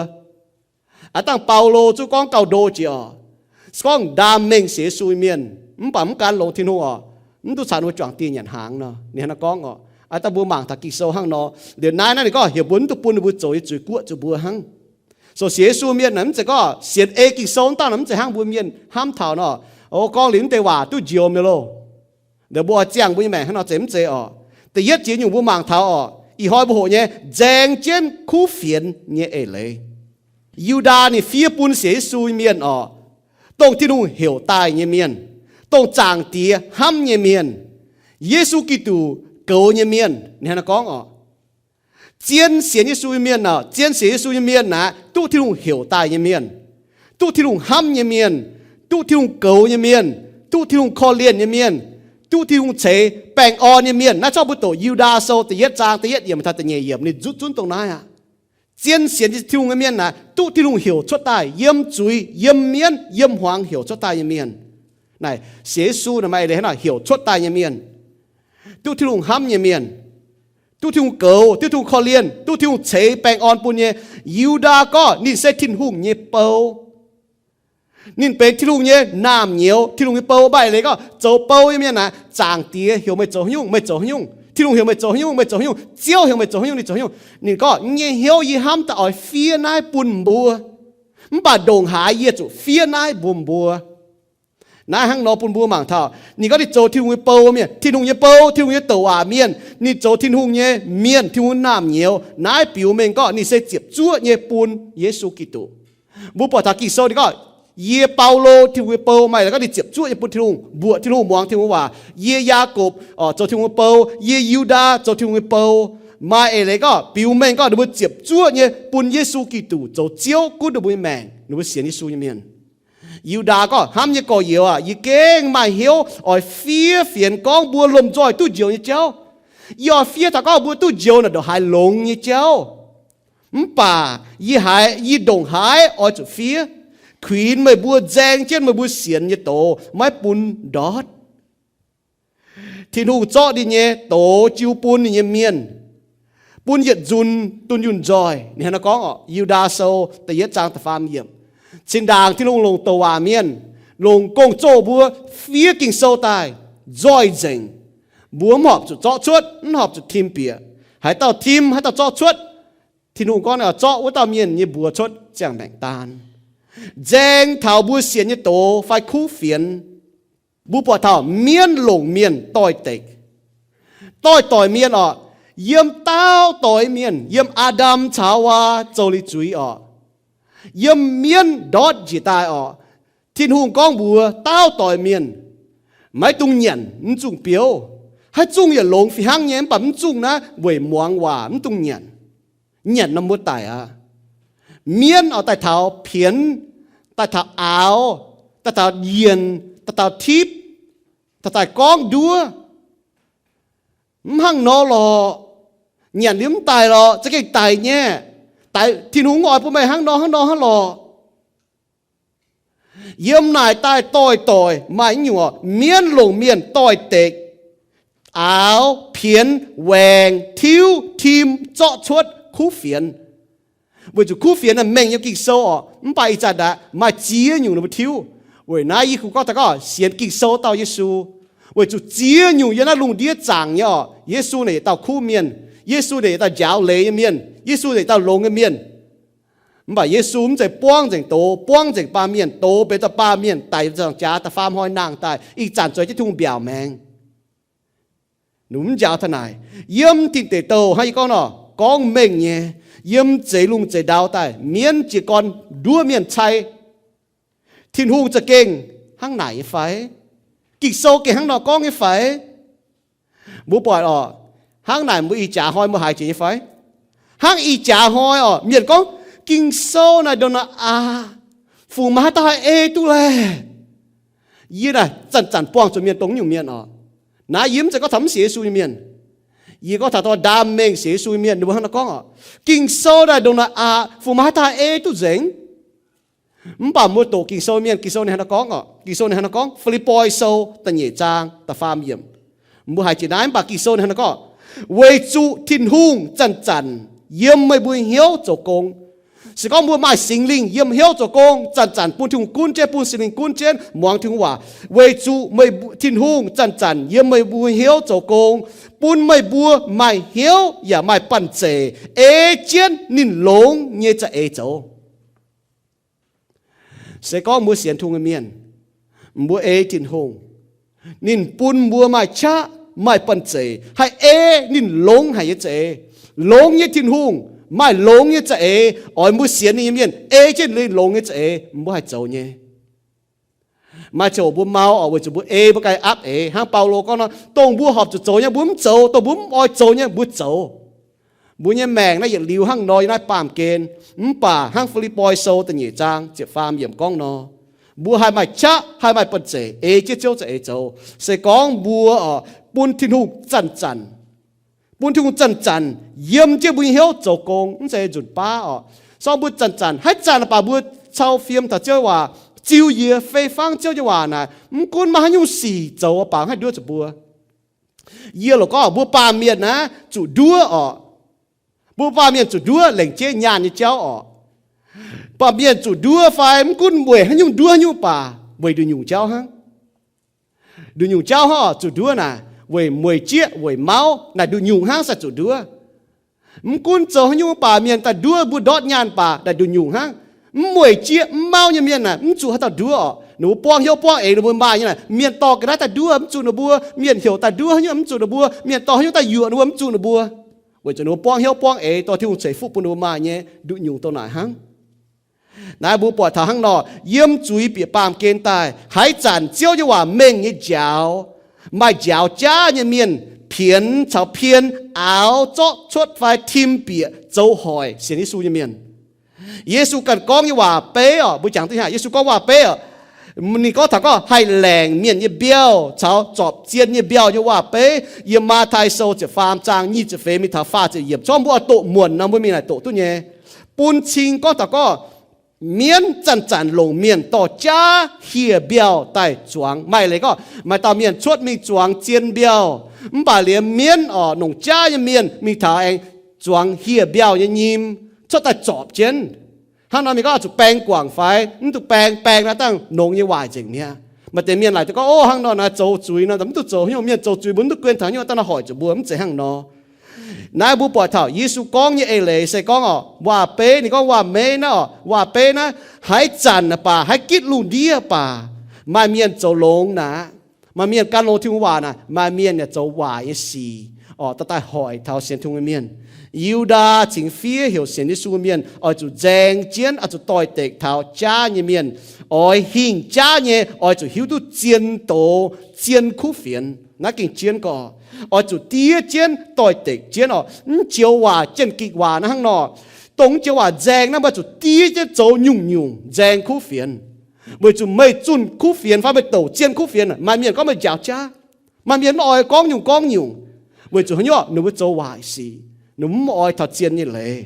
ตั้งเปาโลจุก้องเก่าโดจีอ๋อก้องดามเมงเสียซุยเมียนป่าการลงที่นู่อ๋อตัวสารวัวจ่างตีนหยันหางเนาะเนี่ยนะก้องอ๋อตั้งบัวหมางตะกิโซหังเนาะเดี๋ยวนายนั่นก็เหี่ยวบุญตัวปูนบัวโจยจุยกัวจะบัวหังส่วนเสียซุยเมียนนั้นจะก็เสียเอกิโซตั้งนั้นจะหังบัวเมียนห้ามเท่าเนาะโอ้ก้องลิ้นเตว่าตู้เจียวเมโลเดี๋ยวบัวเจียงบัวแม่ให้เราเจ็มเจอ๋อแต่ยัดจีนอยู่บัวหมางเท้าอ๋ออีหอยบัวโหเนี่ยแจงเจนคู่เฟียนเนี่ยเอเลยยูดานี่ฟีปุนเสียซุยเมียนอ๋อตรงที่นู่เหี่ยวตายเนี่ยเมียนตรงจางเตียห้ำเนี่ยเมียนเยซูกิตูเกาเนี่ยเมียนเนี่ยนะก้องอ๋อ chiến xiên Giêsu miền nào chiến xiên Giêsu miền nà tu thiên hùng hiểu tài như miền tu thiên hùng ham như miền tu thiên hùng cầu như miền tu thiên hùng kho liền như miền tu thiên hùng chế bèn on như miền nà cho bút tổ Yuda sâu tự yết trang tự yết yểm thật tự nhẹ yểm nên rút rút tông này à chiến xiên thiên hùng miền nà tu thiên hùng hiểu cho tài yếm chuối yếm miền yếm hoàng hiểu cho tài như miền này Giêsu là mày để nào hiểu cho tài như miền tu thiên hùng ham như miền tu thiên hùng cầu tu thiên hùng kho liền tu thiên hùng chế bèn onปุ่นnhé Yuda có nín sẽ thiên hùng nhé bầu nínเป็นthiên hùng nhé nam nhiều thiên hùng nhé bầu bài lấy có dấu bầu như miền nà chàng tía hiểu mấy dấu nhung mấy dấu nhung thiên hùng hiểu mấy dấu nhung mấy dấu nhung chiếu hiểu mấy dấu nhung đi dấu nhung nín có nhé hiểu y ham ta ở phía naiปุ่นบัวmình bà đồng hải yết chủ phía naiปุ่นบัวnãy hang nóปุ่นบัวmảng thảo nị có đi chỗ thiên hùng bầu miền thiên hùng nhé bầu thiên hùng nhé tàu à miền nị chỗ thiên hùng nhé miền thiên hùng nam nhiều nãy biểu mình có nị sẽ tiếp chúa nhéปุ่นGiêsu Kitô bố bỏ thà kỳ sâu đi có ye Paulo thiên hùng bầu mày là có đi tiếp chúa nhéปุ่นthiên hùng bùa thiên hùng muang thiên hùng hòa ye Jacob chỗ thiên hùng bầu ye Juda chỗ thiên hùng bầu mày ấy có biểu mình có được tiếp chúa nhéปุ่นGiêsu Kitô chỗ chiếu cũng được mình được xiên Giêsu như miền Yuda có ham như có nhiều à, y keng mà hiếu ở phía phiền con bùa lùm rồi tu diều như cháu, y phía ta có bùa tu diều là đồ hai lồng như cháu, bà y hai y đồng hai ở chỗ phía, khuyên mày bùa giang trên mày bùa xiên như tổ, mày bùn đót, thiên hùng cho đi nhé tổ chiêu bùn như miền, bùn nhiệt dùn tuôn dùn rồi, nên nó có Yuda sâu tại yết trang ta phàm yểm xin đàngที่ลงตัวเมียนลงกงโจ้บัวphía kinh sâu tài roi dìnhบัวหมอบจุดเจาะชุดหอบจุดทีมเปียหายเต่าทีมหายเต่าเจาะชุดที่นุ่งก้อนเจาะว่าเต่าเมียนยี่บัวชุดแจงแบ่งตานแจงเท้าบัวเสียนยี่โตไฟคู่เฟียนบัวปอเท้าเมียนลงเมียนต่อยเต็กต่อยเมียนอ่ะเยี่ยมเต้าต่อยเมียนเยี่ยมอาดัมชาวาโจลิจุยอ่ะyếm miên đót chỉ tai ọ thiên hùng con bùa tao tỏi miên mấy tung nhện tung biếu hay tung nhện lồng phi hang nhém bấm tung na buổi muang hòa tung nhện nó mua tài à miên ở tại thảo phiến tại thảo áo tại thảo điền tại thảo thiếp tại thảo con đua hang nó lò nhện liếm tài lò chắc cái tài nhé tại thiên hùng ngồi của mày hang đó lò yếm nài tai tỏi mày nhủ miên lồng miên tỏi tệ áo phiến vàng thiếu tim chọ chuột khu phiến bởi vì khu phiến là mình những kinh sâu ở bài chặt đã mà chia nhủ nó thiếu bởi nãy y khu có ta có xiên kinh sâu tao Giêsu bởi vì chia nhủ yên là lùng đĩa chẳng nhở Giêsu này tao khu miên Giêsu để tao giáo lễ miên Giêsu để tao lồng cái miên mà Giêsu mới buông dành ba miên tổ bây giờ ba miên tại rằng cha ta phàm hoi nàng tại ý chán chơi cái thùng biểu mèng núm giáo thế này yếm thịt để tàu hay con mình nhé yếm chế lùng chế đào tại miên chỉ còn đua miên chay thiên hùngจะเก่ง hang này phải kịch sâu cái hang nọ con cái phải bố bỏi hang này mới ý trả hoi mới hại chỉ phải hang ý trả hoi miền con kinh sâu này đâu là phụ má ta hay tu lệ như này chặn buông cho miền tống nhiều miền nãy yếm sẽ có thấm xế xuôi miền y có thật đam mê xế xuôi miền đúng không nó có kinh sâu này đâu là phụ má ta hay tu dính bà mua tổ kinh sâu này nó có kinh sâu này nó có Philippoi sâu ta nhẹ trang ta phàm yếm mua hai chỉ nói bà kinh sâu này nó có về trụ thiên hùng chặn yếm mới bùi hiếu cho công sẽ có mua mai sinh linh yếm hiếu cho công chặn bùn thùng cún chế bùn sinh linh cún chế muang thùng hòa về trụ mới thiên hùng chặn yếm mới bùi hiếu cho công bùn mới bùa mai hiếu ya maiปั่นเจchiến nín lông như cha chỗ sẽ có mua xiên thùng miền mua thiên hùng nín bùn mua mai cha maiปั่นเจhay nín lông hay chế lông như thiên hùng mai lông như chế ở mua xiên như miền trên lên lông như chế mua hay chỗ nhé mà chỗ bún mau ở với chỗ bún bún cái áp hang Paulo có nó tông bún họp chỗ nhá bún chỗ tông bún oi chỗ nhá bún chỗ bữa nhé mèng nó giờ liu hang nói nó pàm kên bà hang Philippoi sâu từ nhị trang chỉ phàm yểm con nó bùa hai mai cha hai mai bật dễ chết châu sẽ châu sẽ có bùa ở buôn thiên hùng chăn buôn thiên hùng chăn yếm chưa bùi hiếu châu công sẽ chuẩn ba ở sau bùa chăn hết chăn là bà bùa sau phim thật chơi hòa chiêu ye phê phang chiêu cho hòa này con mà nhung xì châu bà hai đứa cho bùa ye là có bùa ba miền á chủ đua ở bùa ba miền chủ đua lệnh chế nhà như cháu ở bà miền chủ đua phải con buổi hay nhung đua nhung bà buổi đua nhung cháu hả đua nhung cháu hả chủ đua nè buổi mười chiếc buổi máu là đua nhung hả sao chủ đua con cháu hay nhung bà miền ta đua bùa đót nhàn bà là đua nhung hả mười chiếc máu như miền nè chủ hả ta đua nó quang hiếu quang ấy nó bùa bài như này miền to cái đó ta đua chủ nó bùa miền hiểu ta đua như chủ nó bùa miền to như ta dựa nó chủ nó bùa buổi cho nó quang hiếu quang ấy to thiếu sẽ phúc bùa nó mà nhé đua nhung to nải hả nãy bố bỏ thằng hăng nọ yếm chuối bị bám kén tai hải sản chiếu cho hòa mình như cháo mai cháo cha như miền phiến cháo phiến áo chót chốt vai tim bịa dấu hỏi xin Giêsu như miền Giêsu cần con như hòa bé ở bố chẳng thứ hai Giêsu có hòa bé ở mình có thằng có hai lẻng miền như béo cháo chọp chiên như béo như hòa bé yếm ma thai sâu chỉ phàm trang như chỉ phê mi thà pha chỉ yếm cho bố tổ muộn năm bố mi này tổ tu nhé bún chiên có thằng có miền chăn lồng miền to cha hìa béo tại chuang mai lấy có mai tao miền chuột mi chuang chiên béo bà liền miền ở nông cha như miền mi thảo anh chuang hìa béo như nhím cho ta chọp chiên hắn nói mi có chụp bèn quảng phái chụp bèn là tăng nông như hoài chừng nha mà tiền miền lại thì có ô hắn nói là châu chuối nó tấm tụt châu nhưng miền châu chuối muốn được quên thằng nhưng mà tao nó hỏi chụp bùa chỉ hàng nó nãy bố bỏ thảo Giêsu con như ấy lệ sẽ con ở hòa bê thì con hòa mê nó hòa bê nó hãy chăn là bà hãy kít lùn đi bà mà miền châu lông nè mà miền can lô thiên hòa nè mà miền là châu hòa như xì ta ta hỏi thảo xem thung miền yêu đa chính phía hiểu xem đi su miền ở chỗ giang chiến ở chỗ tỏi tịch thảo cha như miền ở hình cha như ở chỗ hiểu tu chiến tổ chiến khu phiền nãy kinh chiến có ở chỗ tia chiến tỏi tịch chiến ở chiếu hòa chiến kịch hòa nó hăng nọ tổng chiếu hòa giang nó mà chỗ tia chiến châu nhung giang khu phiền bởi chỗ mây chun khu phiền phải bị tổ chiến khu phiền mà miền có mà giáo cha mà miền oi con nhung bởi chỗ nhọ nó bị châu hòa xí nó oi thật chiến như lệ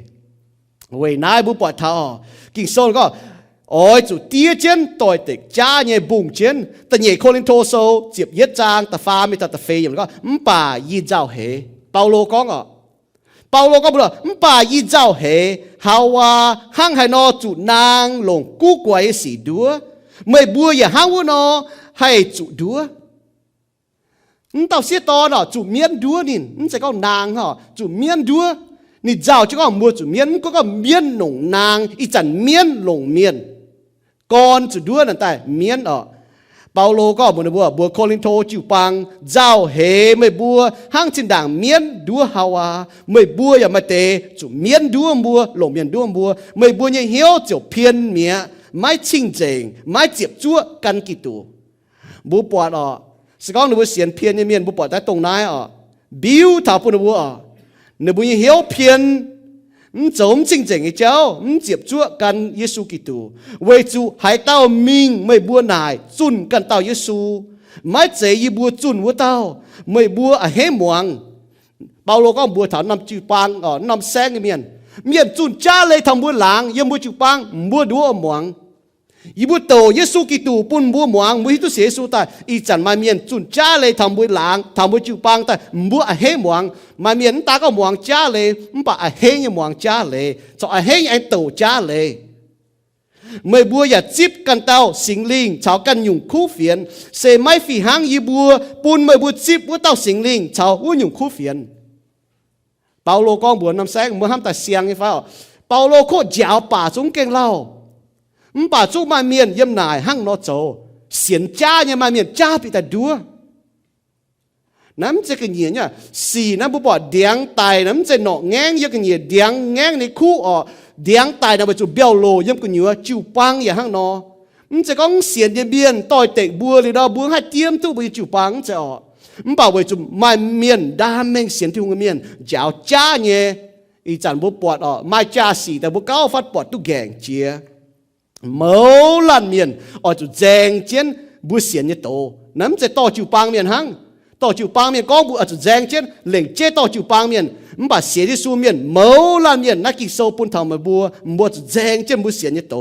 vậy nãy bố bỏ thảo kinh sâu có ôi chủ tia chiến tỏi tịch cha nhẹ bùng chiến ta nhẹ khôn lên thô sâu diệp yết trang ta pha mi ta phê vậy có bà y giao hệ Paulo có ngọ Paulo có bữa bà y giao hệ hào hang hay nó chủ nang lồng cú quay xì đúa mày bùa ya hang nó hay chủ đúa tao xí to đó chủ miên đúa nín sẽ có nàng hả chủ miên đúa nị giàu chứ có mua chủ miên có miên nồng nàng y chẳng miên lồng miên con chủ đua là tại miền ở Paulo có một bùa Corinto chịu bằng giao hệ mấy bùa hang trên đảng miền đua hawa mấy bùa ya mà tê chủ miền đua bùa lồng miền đua bùa mấy bùa như hiếu chịu phiền mía mãi chinh chỉnh mãi chẹp chúa căn kỳ tù bùa bọt ở sẽ có một bùa xiên phiền như miền bùa bọt tại tông nai ở biu thảo bùa bùa ở nửa bùa như hiếu phiền giống chính chính cái cháu diệp chúa căn Giêsu Kitô为主海到命ไม่บัวนายจุนกันเต่าเยซูไม่เจยบัวจุนวัวเต่าไม่บัวเฮมวงเปาโลก็บัวถามนำจือปังนำแซงเมียนจุนจ้าเลยทำบัวหลางยังบัวจือปังบัวดัวหมวงอีบัวโตเยซูกิตูปุ่นบัวหมวงบัวฮิตุเสซูแต่อีจันมาเมียนจุนจ้าเลยทำบัวหลางทำบัวจือปังแต่บัวเฮหมวงมาเมียนตาก็หมวงจ้าเลยปะเฮยังหมวงจ้าเลยจะเฮยังไอโตจ้าเลยเมื่อบัวอย่าจิบกันเต้าสิงลิงชาวกันหยุ่งคู่เฟียนเสไม่ฝีหางยีบัวปูนเมื่อบัวจิบบัวเต้าสิงลิงชาวอุ้ยหยุ่งคู่เฟียนเปาโลกองบัวนำแซงเมื่อห้ามแต่เสียงไอ้ฟ้าเปาโลโคตรยาวป่าจงเก่งเล่าป่าจุกมาเมียนเยี่ยมนายหั่งนอโจเสียนจ้าเนี่ยมาเมียนจ้าปีแต่ดัวน้ำจะกันเหยียเนี่ยสี่น้ำบุบบอกเดียงตายน้ำจะหนอแง้งเยอะกันเหยียเดียงแง้งในคู่อ่อเดียงตายน้ำไปจุเบี้ยวโลเยี่ยมกันเหยียจิวปังอย่างหั่งนอมันจะก้องเสียนเบียนต่อยเตะบัวเลยดอกบัวให้เตรียมตู้ไปจิวปังจะอ่อมันเป่าไปจุมาเมียนด้ามแมงเสียนที่หงเมียนเจ้าจ้าเนี่ย อีจันบุปวดอ๋อไม่จ้าสีแต่บุเก้าฟัดปวดตุแกงเจียเมาลันเมียนอ๋อจุแจงเจียนบุเสียนเนี่ยโตน้ำจะต่อจิวปางเมียนหังต่อจิวปางเมียนก็บุอ๋อจุแจงเจียนเหล่งเจต่อจิวปางเมียนมันบาเสียที่สู้เมียนเมาลันเมียนนักกิโซปุ่นทำมาบัวบัวจุแจงเจียนบุเสียนเนี่ยโต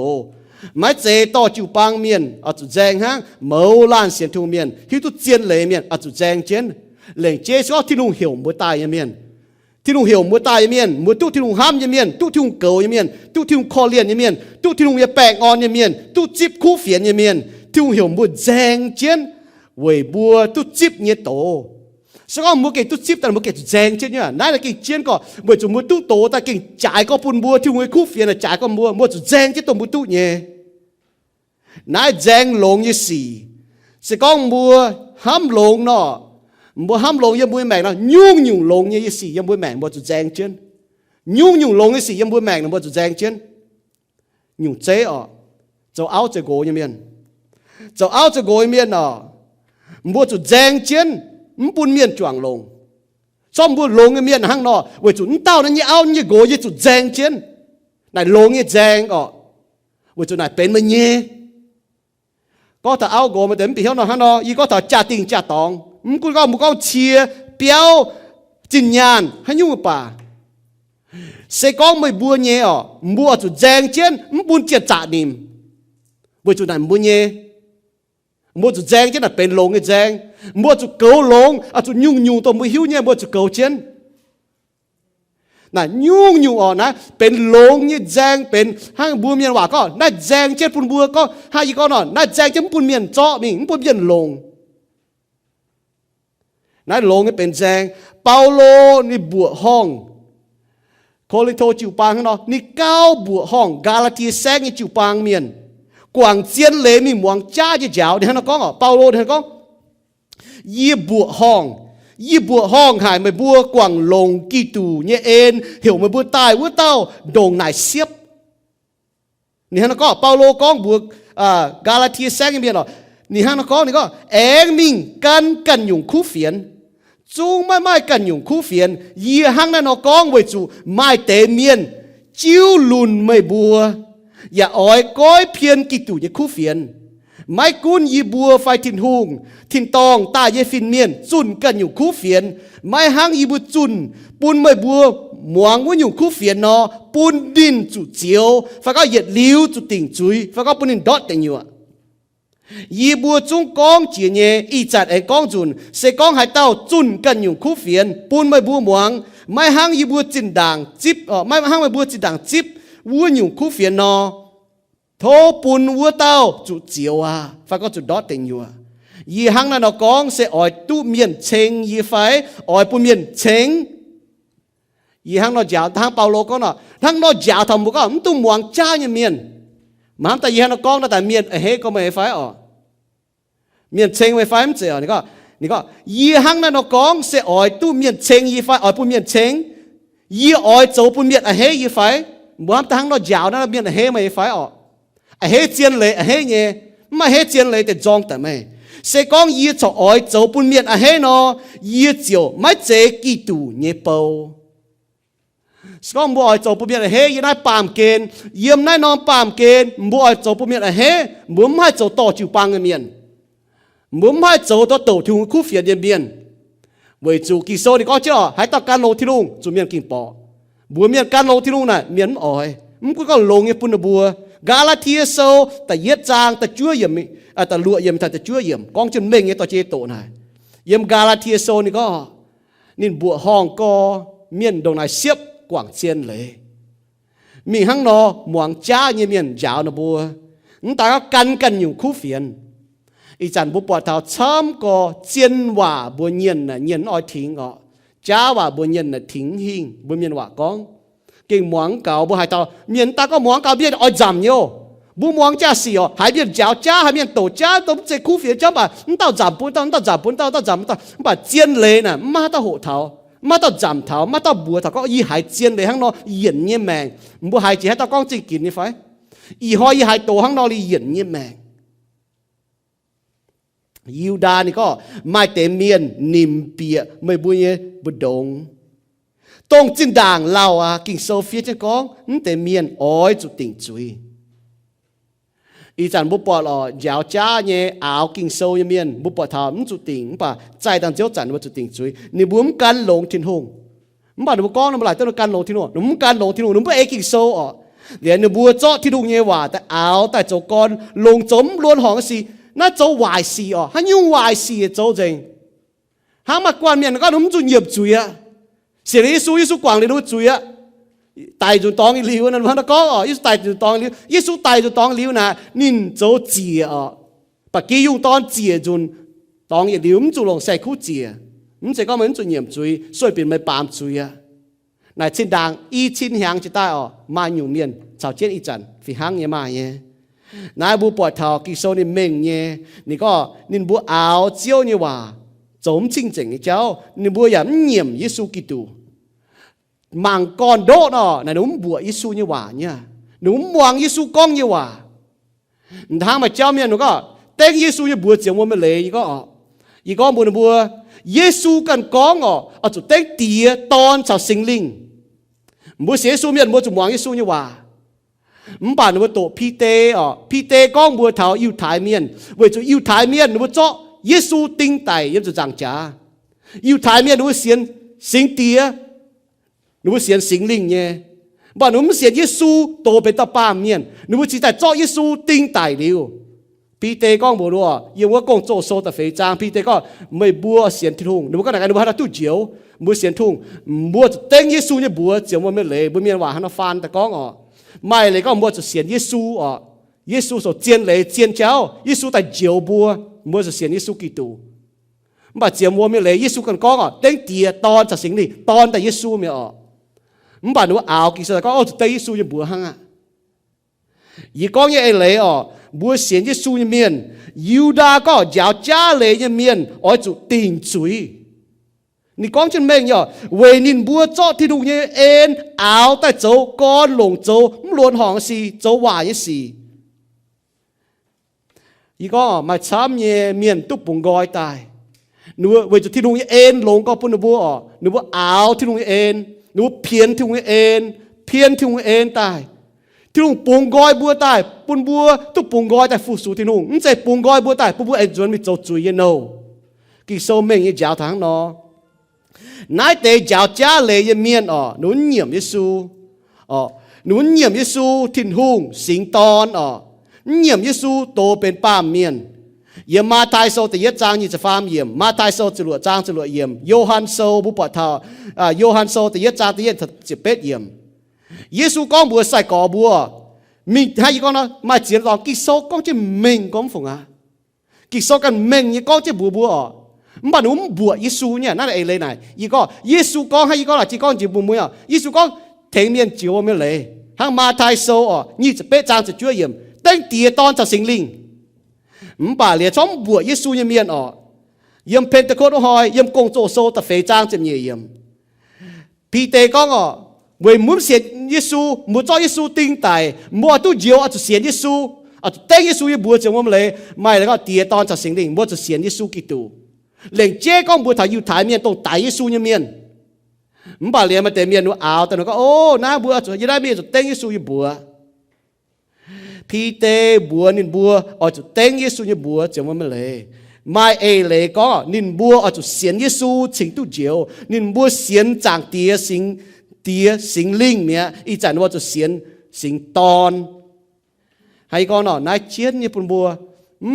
ไม่เจต่อจิวปางเมียนอ๋อจุแจงหังเมาลันเสียนทุ่งเมียนที่ตุเจียนเลยเมียนอ๋อจุแจงเจียนเหล่งเจก็ที่ลุงเหี่ยวบัวตายเมียนที่ลุงเหี่ยวมัวตายยเมียนมัวตู้ที่ลุงห้ามยเมียนตู้ที่ลุงเกยเมียนตู้ที่ลุงคอเลียนยเมียนตู้ที่ลุงยาแปงออนยเมียนตู้จิบคู่เฟียนยเมียนที่ลุงเหี่ยวมัวแจงเจียนเวยบัวตู้จิบเนี่ยโตสักมัวเก่งตู้จิบแต่มัวเก่งแจงเจียนเนี่ยนั่นแหละเก่งเจียนก็เมื่อจุมัวตู้โตแต่เก่งจ่ายก็ปุ่นบัวที่ลุงคู่เฟียนจ่ายก็มัวจุแจงเจียนตัวมัวตู้เนี่ยนายแจงหลงยี่สี่สักมัวห้ามหลงเนาะบัวห้ามลงยังบัวแมงนะยุ่งยุ่งลงยังยี่สี่ยังบัวแมงบัวจุแจงเช่นยุ่งยุ่งลงยี่สี่ยังบัวแมงนะบัวจุแจงเช่นยุ่งเจ๊อ๋อจะเอาจะโกยเมียนจะเอาจะโกยเมียนอ๋อบัวจุแจงเช่นมันปุ่นเมียนจวงลงซ่อมบัวลงเมียนห้างนอเวจุนเต้านั่นยี่เอายี่โกยี่จุแจงเช่นไหนลงยี่แจงอ๋อเวจุไหนเป็นมันเย่ก็ถ้าเอาโกมาเต็มปีเท่านั้นห้างนอยี่ก็ถ้าจ่าติงจ่าตองมึงก็มึงก็เชียเปียวจินยานให้ยุ่งป่าเสกองไม่บัวเงี้ยบัวจุแจงเช่นมึงบุญเจียจ่านิมบัวจุไหนบัวเงี้ยบัวจุแจงเช่นน่ะเป็นลงไอ้แจงบัวจุเกาลงอ่ะจุยุ่งยุ่งตัวมือหิ้วเนี่ยบัวจุเกาเช่นน่ะยุ่งยุ่งอ่ะนะเป็นลงเนี่ยแจงเป็นห้างบัวเมียนว่าก็น่าแจงเช่นปุ่นบัวก็ห้าอีกก็นอนน่าแจงเช่นปุ่นเมียนเจาะนี่ปุ่นเมียนลงนั่นลงนี่เป็นแจงเปาโลนี่บวชห้องโคลิโตจิวปางข้างนอกนี่เก้าบวชห้องกาลาตีแซงนี่จิวปางเมียนกวางเจียนเลมีหมวงจ้าจะเจ้าเดี๋ยวนะก้องเปาโลเดี๋ยวก้องยี่บวชห้องยี่บวชห้องหายไม่บัวกวางลงกี่ตูเนี่ยเอ็นเหี่ยวไม่บัวตายบัวเต้าโด่งไหนเสียบนี่ฮะนะก้องเปาโลก้องบวชกาลาตีแซงเมียนหรอนี่ฮะนะก้องนี่ก็เอ็งมิงกันอยู่คู่เฟียนจูไม่กันอยู่คู่เฟียนยีหังนั่นเอากองไว้จูไม่เตเมียนจิ้วลุนไม่บัวอย่าอ้อยก้อยเพียนกิตุอย่าคู่เฟียนไม่กุนยีบัวไฟทินหุงทินตองตาเยฟินเมียนจุนกันอยู่คู่เฟียนไม่หังยีบุจุนปุนไม่บัวหมวงว่าอยู่คู่เฟียนนอปุนดินจุเจียวฟ้าก็เหยียดลิ้วจุติ่งจุยฟ้าก็ปุนดินดอดแต่งอยู่ยีบัวจุงกองเจียเนอีจัดไอกองจุนเสกองหายเต้าจุนกันอยู่คู่เฟียนปูนไม่บัวหมวงไม่หังยีบัวจินด่างจิบไม่หังไม่บัวจินด่างจิบวัวอยู่คู่เฟียนนอโทปูนวัวเต้าจุเจียวฟ้าก็จุดดอดเต็งอยู่ยีหังนั่นกองเสออยตู้เมียนเชงยีไฟออยปูนเมียนเชงยีหังนอจ่าวทางเปาโลก็นอทั้งนอจ่าวทำบุก็มันตุ้มหวงจ้าเนี่ยเมียนมาแต่ยีหังนอกองแต่เมียนเฮก็ไม่ไฟเมียนเชงไม่ไฟมันเจียวนี่ก็ยีหังนั่นกองเสียอ้อยตู้เมียนเชงยีไฟอ้อยปุ่นเมียนเชงยีอ้อยโจปุ่นเมียนเฮยีไฟบ้ามตั้งนอยาวนั่นเมียนเฮไม่ไฟเฮเจียนเลยเฮเนี่ยไม่เฮเจียนเลยแต่จองแต่ไม่เสียกองยีโจอ้อยโจปุ่นเมียนเฮนอยีเจียวไม่เจกี่ตูเนี่ยเปาสกองบัวอ้อยโจปุ่นเมียนเฮยีได้ปามเกณฑ์เยี่ยมได้นอนปามเกณฑ์บัวอ้อยโจปุ่นเมียนเฮบัวไม่โจต่อจิวปังเมียนมุมให้โจตัวโตถึงคู่เฟียนเบียนเวจูกิโซนี่ก็เจ้าให้ต่อการลงที่ลุงจูเมียนกินปอบัวเมียนการลงที่ลุงน่ะเมียนอ่อยมันก็ลงเงี้ยปุ่นบัวกาลาเทียโซแต่เย็ดจางแต่ชั่วเยี่ยมแต่ลวเยี่ยมแต่ชั่วเยี่ยมกองจนเม่งเงี้ยต่อเจโตน่ะเยี่ยมกาลาเทียโซนี่ก็นี่บัวห้องก็เมียนดงนายเสียบกว่างเชียนเลยมีหังนอหมวงจ้าเนี่ยเมียนยาวนะบัวนั่นแต่ก็กันอยู่คู่เฟียนอีจันบุปผาเท้าช้ำก็เจียนว่าบัวเงียนน่ะเงียนอ้อยทิ้งก็จ้าว่าบัวเงียนน่ะทิ้งหิงบัวเงียนว่ากองเก่งหมวงเก่าบัวหายเท้าเมียนตาก็หมวงเก่าเบี้ยอ้อยจำโยบัวหมวงจ้าเสียหายเบี้ยเจ้าจ้าหายเบี้ยโตจ้าต้องเจ้าคู่เฟียจ้าบ่าเต้าจำปุ่นเต้าจำปุ่นเต้าจำเต้าบ่าเจียนเลยน่ะมาเต้าหัวเท้ามาเต้าจำเท้ามาเต้าบัวเท้าก็อีหายเจียนเลยข้างนอกเหยียนเงี้ยแมงบัวหายจีให้เต้ากองจีกินนี่ไฟอีหอยอีหายโตข้างนอกเลยเหยียนเงี้ยแมงยิวดานี่ก็ไม่เต็มเมียนนิมเปียไม่บุญเยบุดง tông trên đàng lao kinh sâu phía trên con để miền oi chủ tỉnh chuối ý chẳng bố bỏ lò giáo cha nhé áo kinh sâu như miền bố bỏ thảo chủ tỉnh bà chạy đằng giáo chẳng chủ tỉnh chuối nếu muốn can lồng thiên hùng bà nếu con nó lại tôi nó can lồng thiên hùng nó can lồng thiên hùng nó mới kinh sâu để nếu bùa cho thiên hùng nhé hòa tại áo tại chỗ con lồng chấm luôn hỏng gì nó chỗ hoài gì hắn nhung hoài gì chỗ gì hắn mặc quan miền nó có đúng chủ nghiệp chuối sẽ lý Giêsu quảng đi đúng chuối tài chủ tòng liu nên nó có tài chủ tòng liu Giêsu tài chủ tòng liu nè nhìn chỗ chia bà kia dùng tòng chia chun tòng liu chủ lòng sai khu chia sẽ có mình chủ nhiệm chuối所以变没办chuối này trên đàng y chín hàng chỉ ta mà nhiều miền chào chết y trận vì hàng như mà nhé nãy bu bỏ thảo kỳ sâu nên mình nhé nị có nên bu áo chiếu như hòa giống chính chính cái cháu nên bu giảm nhiệm Giêsu Kitô mang con đốt nó là đúng bùa Giêsu như hòa nha đúng hoàng Giêsu con như hòa thang mà cháu miền nó có tên Giêsu như bùa chiếu mới lấy ý có bùa Giêsu cần có ở chỗ tên tía ton chào sinh linh bùa Giêsu miền bùa chủ hoàng Giêsu như hòa bản bùa tổ Pite con bùa thảo yêu thái miền với chỗ yêu thái miền bùa cho Giêsu tinh tài yêu chỗ giảng trả yêu thái miền bùa xiên sinh tía nếu xiên sinh linh nhé, bạn nếu xiên Giêsu tổ bên ta ba miền, nếu chỉ tại cho Giêsu tinh tài liu, Peter con bố đùa, yêu cái công做số tập phê trang, Peter con mấy bùa xiên thiên hùng, nếu cái này nếu hắn tu chiếu, bùa xiên thùng, bùa tên Giêsu như bùa chiếu mà mấy lệ, bùa miền hòa hắn phan ta con mai lệ con bùa cho xiên Giêsu Giêsu số chiên lệ chiên cháu, Giêsu tại chiếu bùa cho xiên Giêsu Kitô, mà chiếu bùa mấy lệ Giêsu cần con tên tiệt ton cho sinh linh, ton tại Giêsu mấy bà nó áo kỳ sơ có tây Giêsu như bùa hăng ý có như ấy lấy bùa xiên Giêsu như miền Yuda có giáo cha lấy như miền ở chỗ tình chuối nị con chân mình nhở về nhìn bùa cho thì đủ như en áo tại chỗ con lồng chỗ luôn hỏng gì chỗ hòa như gì ý có mà chám như miền túc bùng gói tài nếu về chỗ thì đủ như en lồng có bùa bùa nếu bùa áo thì đủ như en nếu phiền thì không ên tài thì không bùng gói bùa tài bùn bùa tụt bùng gói tài phụ số thì không sẽ bùng gói bùa tài bùa anh chuẩn bị cho chui yên đâu kỳ sau mình như giáo tháng nó nãy để giáo cha lệ như miền nó nhiễm Giêsu nó nhiễm Giêsu thiên hùng sinh ton nhiễm Giêsu tổ bên ba miền yếm ma thái sâu thì yết trang nhưจะฟาร์มyếm ma thái sâuจะหลวดtrangจะหลวดyếm Yohan sâu bu bỏ thảo Yohan sâu thì yết trang thì yếtจะเป็ดyếm Giêsu con bùa sai cỏ bùa mình hay con nó mà chỉ là kỳ sâu con chỉ mình con phụng kỳ sâu cần mình như con chỉ bùa mà nó bùa Giêsu nhá nó là ấy này ý con Giêsu con hay con là chỉ con chỉ bùa muối Giêsu con thành niên chiếu mới lấy hàng ma thái sâu nhưจะเป็ดtrangจะchúa yếm tên tía ton cho sinh linh bà liệt trong bùa Giêsu như miền yếm Pentecost hỏi yếm công tổ số tập phê trang chân nhiều yếm Peter con với muốn xiên Giêsu muốn cho Giêsu tinh tài mua tu diệu ở chỗ xiên Giêsu ở tên Giêsu như bùa trong lấy mai là có tiệt ton cho sinh linh mua cho xiên Giêsu Kitô lệnh chế con bùa thảo yêu thái miền tông tại Giêsu như miền bà liệt mà tên miền nó áoแต่nó có na bùa chỗ nhưได้miền chỗ tên Giêsu như bùa Peter bùa nín bùa ở chỗ tên Giêsu như bùa chẳng mà lệ mai ấy lệ có nín bùa ở chỗ xiên Giêsu chính tu diệu nín bùa xiên chẳng tia sinh linh mẹ ý chẳngว่าchỗ xiên sinh ton hay con nãy chiến như bùn bùa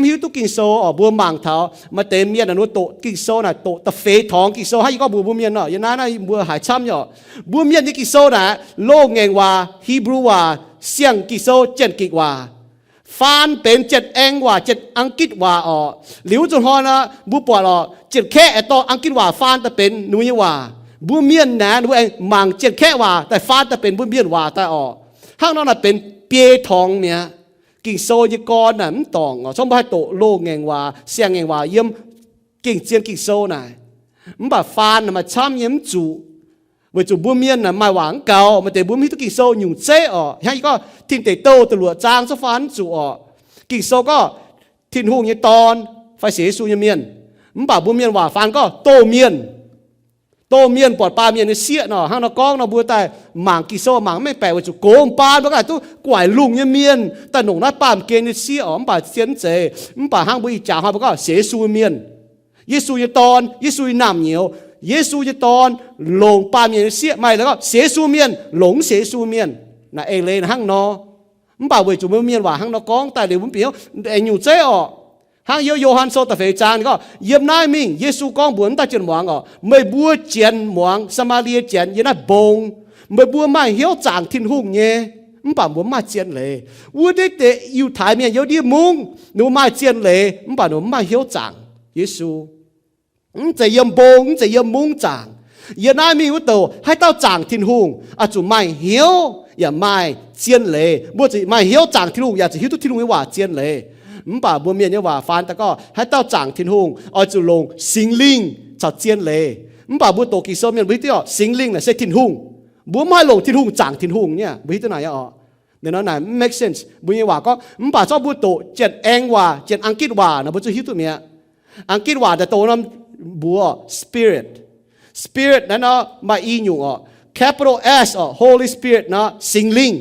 hiếu tu kinh sâu ở bùa mảng thảo mà tên miền là nó tổ kinh sâu là tổ tập phế thong kinh sâu hay có bùa miền nọ như này bùa hải chăm nhở bùa miền như kinh sâu là lô nghề hòa Hebrew hòa xiang kỳ sâu chân kỳ hòa phanเป็นเจ็ดเองว่าเจ็ดอังกฤษว่าหลิวจนฮอนะบุปผาเจ็ดแค่ต่ออังกฤษว่าฟานแต่เป็นนุยว่าบุเมียนนะนุเองมังเจ็ดแค่ว่าแต่ฟานแต่เป็นบุเมียนว่าแต่ห้างนั้นน่ะเป็นเปียทองเนี่ยกิ่งโซยกรน่ะมันตองช่องบ้านโตโลงเงงว่าเสียงเงงว่าเยี่ยมกิ่งเจียนกิ่งโซน่ะมันแบบฟานน่ะมาช้ำเยี่ยมจูvới chủ buôn miên là mai quảng cầu mà để buôn miên tôi kinh sâu nhung chế hay có thiên tế tô từ lụa trang số phán chủ kinh sâu có thiên hùng như ton phải xế su như miên bảo buôn miên hòa phán có tô tô miên bọt ba miên nó xịa nó hang nó con nó bùa tai mảng kỳ sâu mảng mấy bẻ với chủ cố ba nó cái tu quải lùng như miênแต่หนุ่มนัดปามเกณฑ์นี่เสียอ๋อมป่าเสียนเจมป่าห้างบุยจ่าเขาบอกว่าเสียซูเมียนเยซูยตอนเยซูยน้ำเหนียวเยซูยตอนหลงปามเมียนเสียไม่แล้วก็เสียซูเมียนหลงเสียซูเมียนน่ะเอเลนห้างนอมป่าเวจูเมียนว่าห้างนอกองแต่เดี๋ยวผมเปียวเอ็นอยู่เจ้อห้างโยฮันโซตะเฟจานก็เยี่ยมนายมิงเยซูกองบุญตาเจียนหวังก็ไม่บัวเจียนหวังสมาเลียเจียนยันน่ะบงไม่บัวไม่เหี้ยวจางทิ้นหุ่งเนี่ยมป่าบัวมาเจียนเลยวัวได้เตะอยู่ถ่ายเมียเยอะดีมุงหนูมาเจียนเลยมป่าหนูมาเหี้ยวจางเยซูจะเยี่ยมบงจะเยี่ยมมุงจางยันนายมิงว่าโตให้เต้าจางทิ้นหุ่งอาจุไม่เหี้ยวอย่าไม่เจียนเลยบัวจะไม่เหี้ยวจางทิ้นหุ่งอย่าจะเหี้ยวทุกทิ้นหุ่งไม่ว่าเจียนเลยป่าบัวเมียนเนี่ยว่าฟันแต่ก็ให้เต้าจางทิ้นหงเอาจุลงสิงลิงจัดเจียนเลยป่าบัวโตกิโซเมียนวิธีอ่ะสิงลิงเนี่ยใช้ทิ้นหงบัวไม่ลงทิ้นหงจางทิ้นหงเนี่ยวิธีไหนอ่ะเดี๋ยวนั้นไหน make sense บัวเนี่ยว่าก็ป่าชอบบัวโตเจ็ดเองว่าเจ็ดอังกฤษว่านะบัวจะฮิตตัวเมียอังกฤษว่าแต่โตนั้นบัว spirit นั่นเนาะมาอีหยุ่งอ่ะ capital S อ่ะ Holy Spirit เนาะสิงลิง